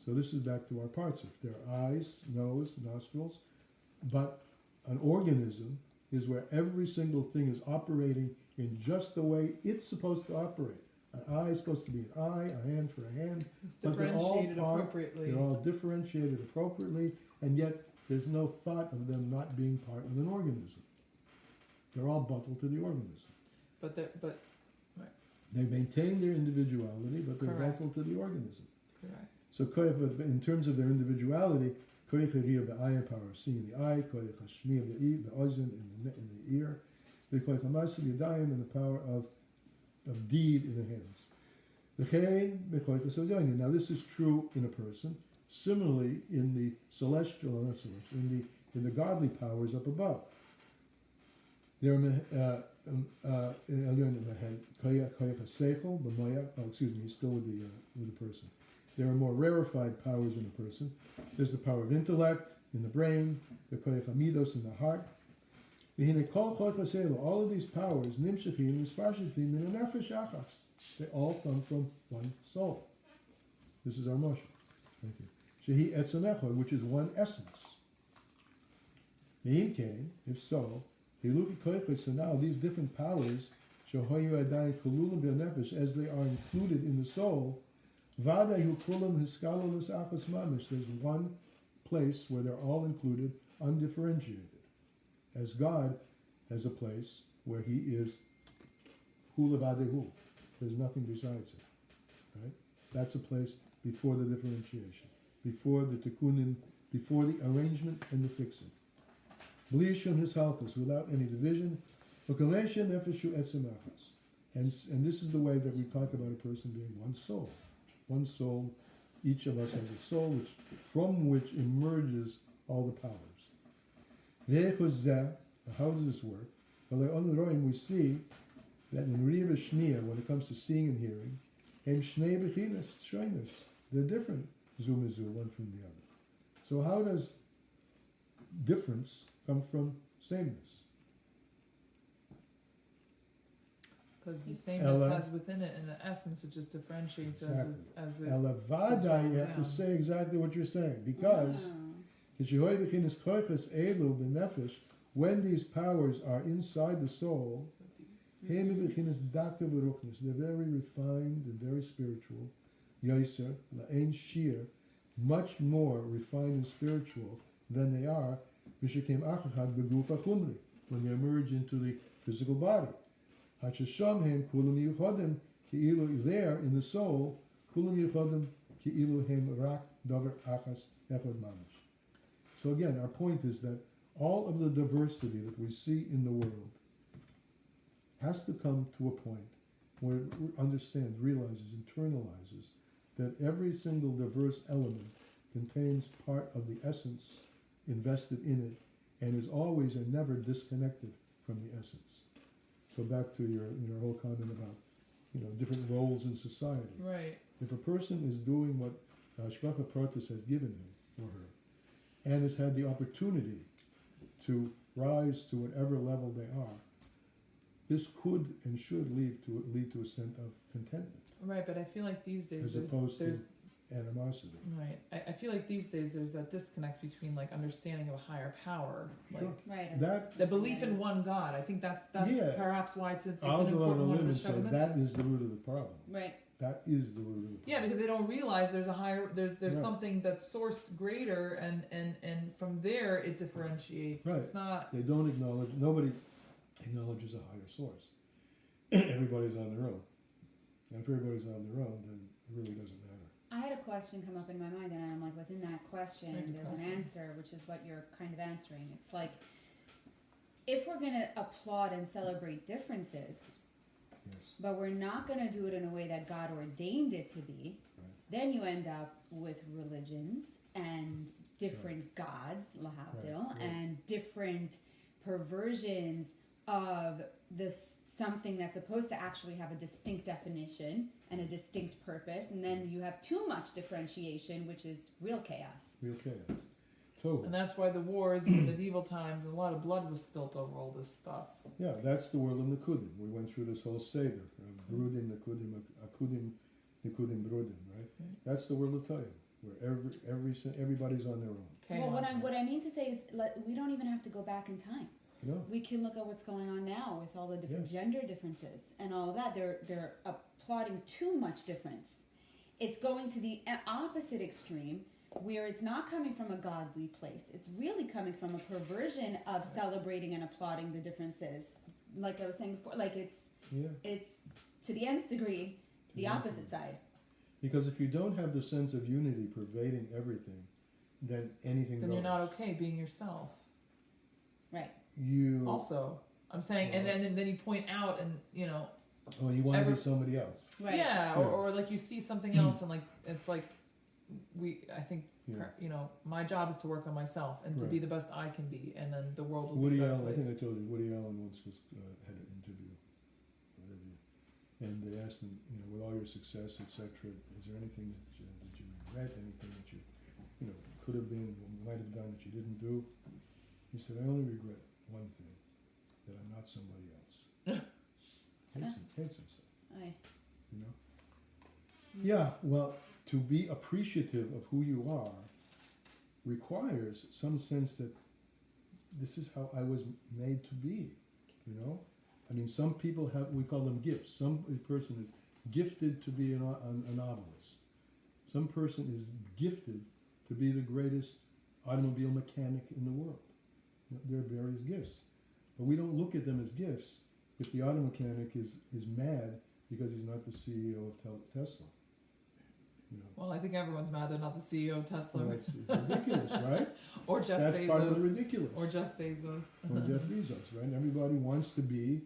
So this is back to our parts. If there are eyes, nose, nostrils, but an organism is where every single thing is operating in just the way it's supposed to operate. An eye is supposed to be an eye, a hand for a hand. It's But they're all differentiated part- appropriately. They're all differentiated appropriately, and yet there's no thought of them not being part of an organism. They're all bundled to the organism. But They maintain their individuality, but they're Correct. bundled to the organism. correct. So koyach, but in terms of their individuality, koyach hari of the eye and power of seeing the eye, koyach hashmi of the ozen in the ear, the koyach hamasi the yadayim and the power of deed in the hands. V'chein v'koyach hasodyoni. Now this is true in a person. Similarly, in the celestial, not celestial, in the godly powers up above. There are he's still with the person. There are more rarefied powers in a person. There's the power of intellect in the brain, the koyach amidos in the heart. All of these powers, they all come from one soul. This is our motion. Thank you. Shehi etzanecho, which is one essence. If so, so now these different powers, as they are included in the soul, there's one place where they're all included, undifferentiated. As God has a place where He is hu levadehu. There's nothing besides it. Right? That's a place before the differentiation, before the tikunim, before the arrangement and the fixing. B'lishon hishalkus, without any division. And this is the way that we talk about a person being one soul. One soul. Each of us has a soul from which emerges all the powers. How does this work? We see that in Riva Shmiya, when it comes to seeing and hearing, they're different, one from the other. So how does difference come from sameness? Because the sameness has within it, in the essence, it just differentiates as it. Elavada, you have to say exactly what you're saying, because when these powers are inside the soul, they're very refined and very spiritual. Yoser, la'ein shir, much more refined and spiritual than they are when you emerge into the physical body. There in the soul, so again, our point is that all of the diversity that we see in the world has to come to a point where it understands, realizes, internalizes that every single diverse element contains part of the essence invested in it and is always and never disconnected from the essence. So back to your whole comment about different roles in society. Right. If a person is doing what Shvacha Pratis has given him or her, and has had the opportunity to rise to whatever level they are, this could and should lead to a sense of contentment. Right, but I feel like these days as opposed there's to animosity. Right. I feel like these days there's that disconnect between like understanding of a higher power, like Sure. Right. That the belief in one God. I think that's Yeah. perhaps why it's an I'll go on a important one limb of the and say Sheva that mitzvahs. is the root of the problem. Right. That is the root of the problem. Yeah, because they don't realize there's a higher there's Right. something that's sourced greater and from there it differentiates. Right. It's not They don't acknowledge. Nobody acknowledges a higher source. Everybody's on their own. And if everybody's on their own, then it really doesn't matter. I had a question come up in my mind, and I'm like, within that question, Make it there's an personal. answer, which is what you're kind of answering. It's like, if we're going to applaud and celebrate differences, Yes. but we're not going to do it in a way that God ordained it to be, then you end up with religions and different gods, lahavdil, Right. and different perversions of this something that's supposed to actually have a distinct definition and a distinct purpose, and then you have too much differentiation, which is real chaos. Real chaos. Totally. and that's why the wars in the medieval times and a lot of blood was spilt over all this stuff. Yeah, that's the world of Nikudim. We went through this whole seder of Brudim, Nikudim, Akudim, Nikudim, Brudim, right? Right. That's the world of Toyim. where everybody's on their own. Well, Chaos. what I mean to say is, we don't even have to go back in time. No. We can look at what's going on now with all the different Yes. gender differences and all of that. They're applauding too much difference. It's going to the opposite extreme, where it's not coming from a godly place. It's really coming from a perversion of celebrating and applauding the differences. Like I was saying before, like it's to the nth degree the opposite side. Because if you don't have the sense of unity pervading everything, then anything Then goes. you're not okay being yourself. Right. You Also, I'm saying, and then you point out, and you know, you want to be somebody else. Right. yeah, Yeah. or like you see something else, and like it's like I think Yeah. you know, my job is to work on myself and to be the best I can be, and then the world will be Woody a better Allen, I place. think I told you, Woody Allen once had an interview, and they asked him, with all your success, etc., is there anything that you regret, anything that you could have been, might have done that you didn't do? He said, I only regret one thing, that I'm not somebody else. Hates himself. Aye. Yeah, well, to be appreciative of who you are requires some sense that this is how I was made to be, I mean, some people we call them gifts. Some person is gifted to be a novelist. Some person is gifted to be the greatest automobile mechanic in the world. There are various gifts. But we don't look at them as gifts if the auto mechanic is mad because he's not the CEO of Tesla. Well, I think everyone's mad they're not the CEO of Tesla. Well, it's ridiculous, right? Or Jeff That's Bezos. part of the ridiculous. Or Jeff Bezos. Or Jeff Bezos, right? Everybody wants to be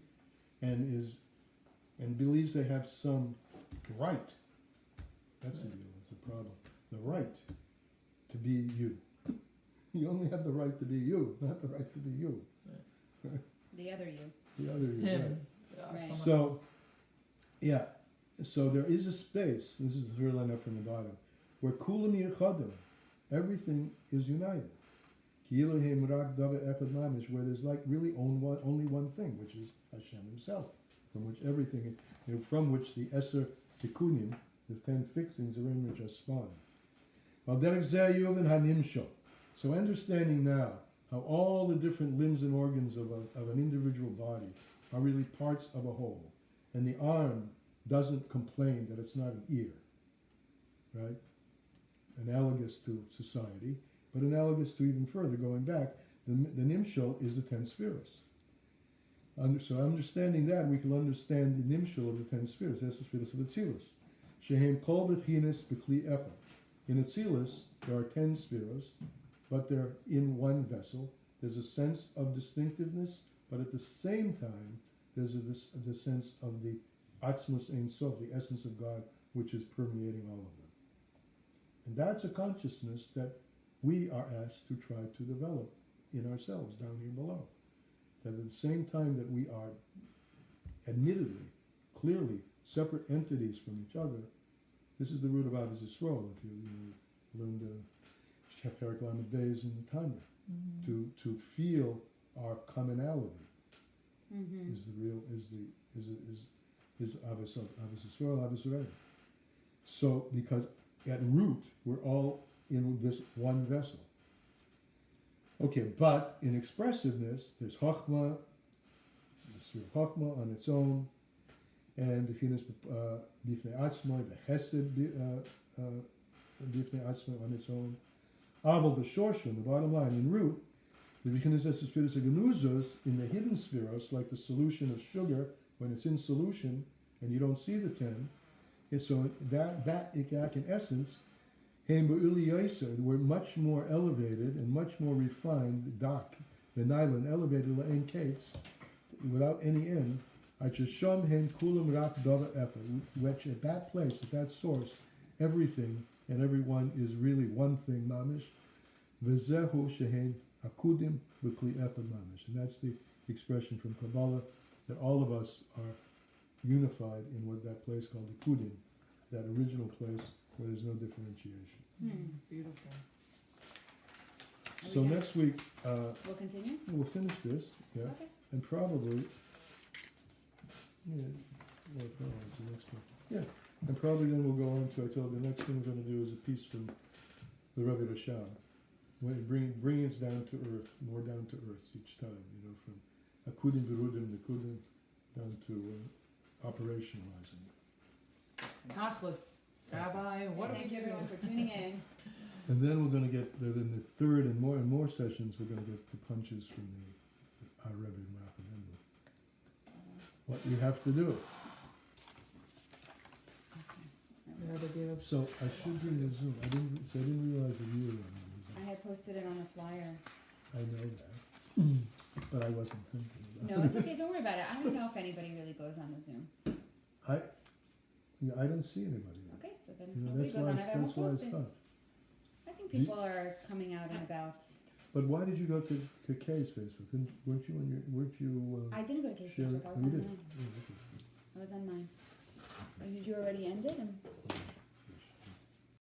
and believes they have some right. That's the deal, that's the problem. The right to be you. You only have the right to be you, not the right to be you. The other you. The other you, Him. right. Yeah, Right. someone So, else. yeah. So there is a space, this is the third line up from the bottom, where kulam yechadim, everything is united. Where there's like really only one thing, which is Hashem Himself, from which everything, from which the Eser Tikunim, the 10 fixings are in which are spawned. So understanding now how all the different limbs and organs of an individual body are really parts of a whole, and the arm doesn't complain that it's not an ear, right? Analogous to society, but analogous to even further, going back, the Nimshal is the 10 spheres. So understanding that, we can understand the Nimshal of the 10 spheres. That's the spheres of Atzilus. Shehem kol b'chinas b'kli echad. In Atzilus, there are 10 spheres, but they're in one vessel. There's a sense of distinctiveness, but at the same time, there's the sense of the Atzmus Ein Sof, the essence of God, which is permeating all of them. And that's a consciousness that we are asked to try to develop in ourselves down here below. That at the same time that we are admittedly, clearly separate entities from each other, this is the root of Ahavas Yisroel. If you learn the Chevra Ahavas days in the Tanya, to feel our commonality is the real is Ahavas Yisroel, Ahavas Yisroel. So because at root we're all in this one vessel. Okay, but in expressiveness, there's Chochmah, the sphere of Chochmah on its own, and B'chinas B'fnei Atzmai, the Chesed B'fnei Atzmai on its own. Aval B'Shorshim, the bottom line, in root, the B'chinas Spheres Agenuzos, in the hidden spheros, like the solution of sugar, when it's in solution, and you don't see the 10, and so that in essence, we're much more elevated and much more refined, dark, the nylon elevated in Kates, without any end. Which at that place, at that source, everything and everyone is really one thing, mamish. And that's the expression from Kabbalah that all of us are unified in what that place called the Kudim, that original place where there's no differentiation. Beautiful. So next week, We'll continue? we'll finish this, yeah, Okay. and probably, well, probably the next one. Yeah, and probably then we'll go on to, I told you, the next thing we're going to do is a piece from the Rabbi Rashab. Bring us down to earth, more down to earth each time, from akudim berudim nekudim down to operationalizing. Tachlis, Rabbi, what Thank you are we everyone doing? for tuning in. And then we're going to get, in the third and more sessions, we're going to get the punches from our Rebbe Malcolm. What you have to do. The Rebbe gave us So I should be in the Zoom. I didn't realize that you were on the Zoom. I had posted it on a flyer. I know that, but I wasn't thinking about No, it. it's okay. Don't worry about it. I don't know if anybody really goes on the Zoom. I don't see anybody. Okay, so then You know, nobody that's goes why on it. I won't that's why I post it. stopped. I think people are coming out and about. But why did you go to Kay's Facebook? Weren't you? I didn't go to Case Share- Facebook. I was you on did. mine. Oh, okay. I was on mine. Did you already end it?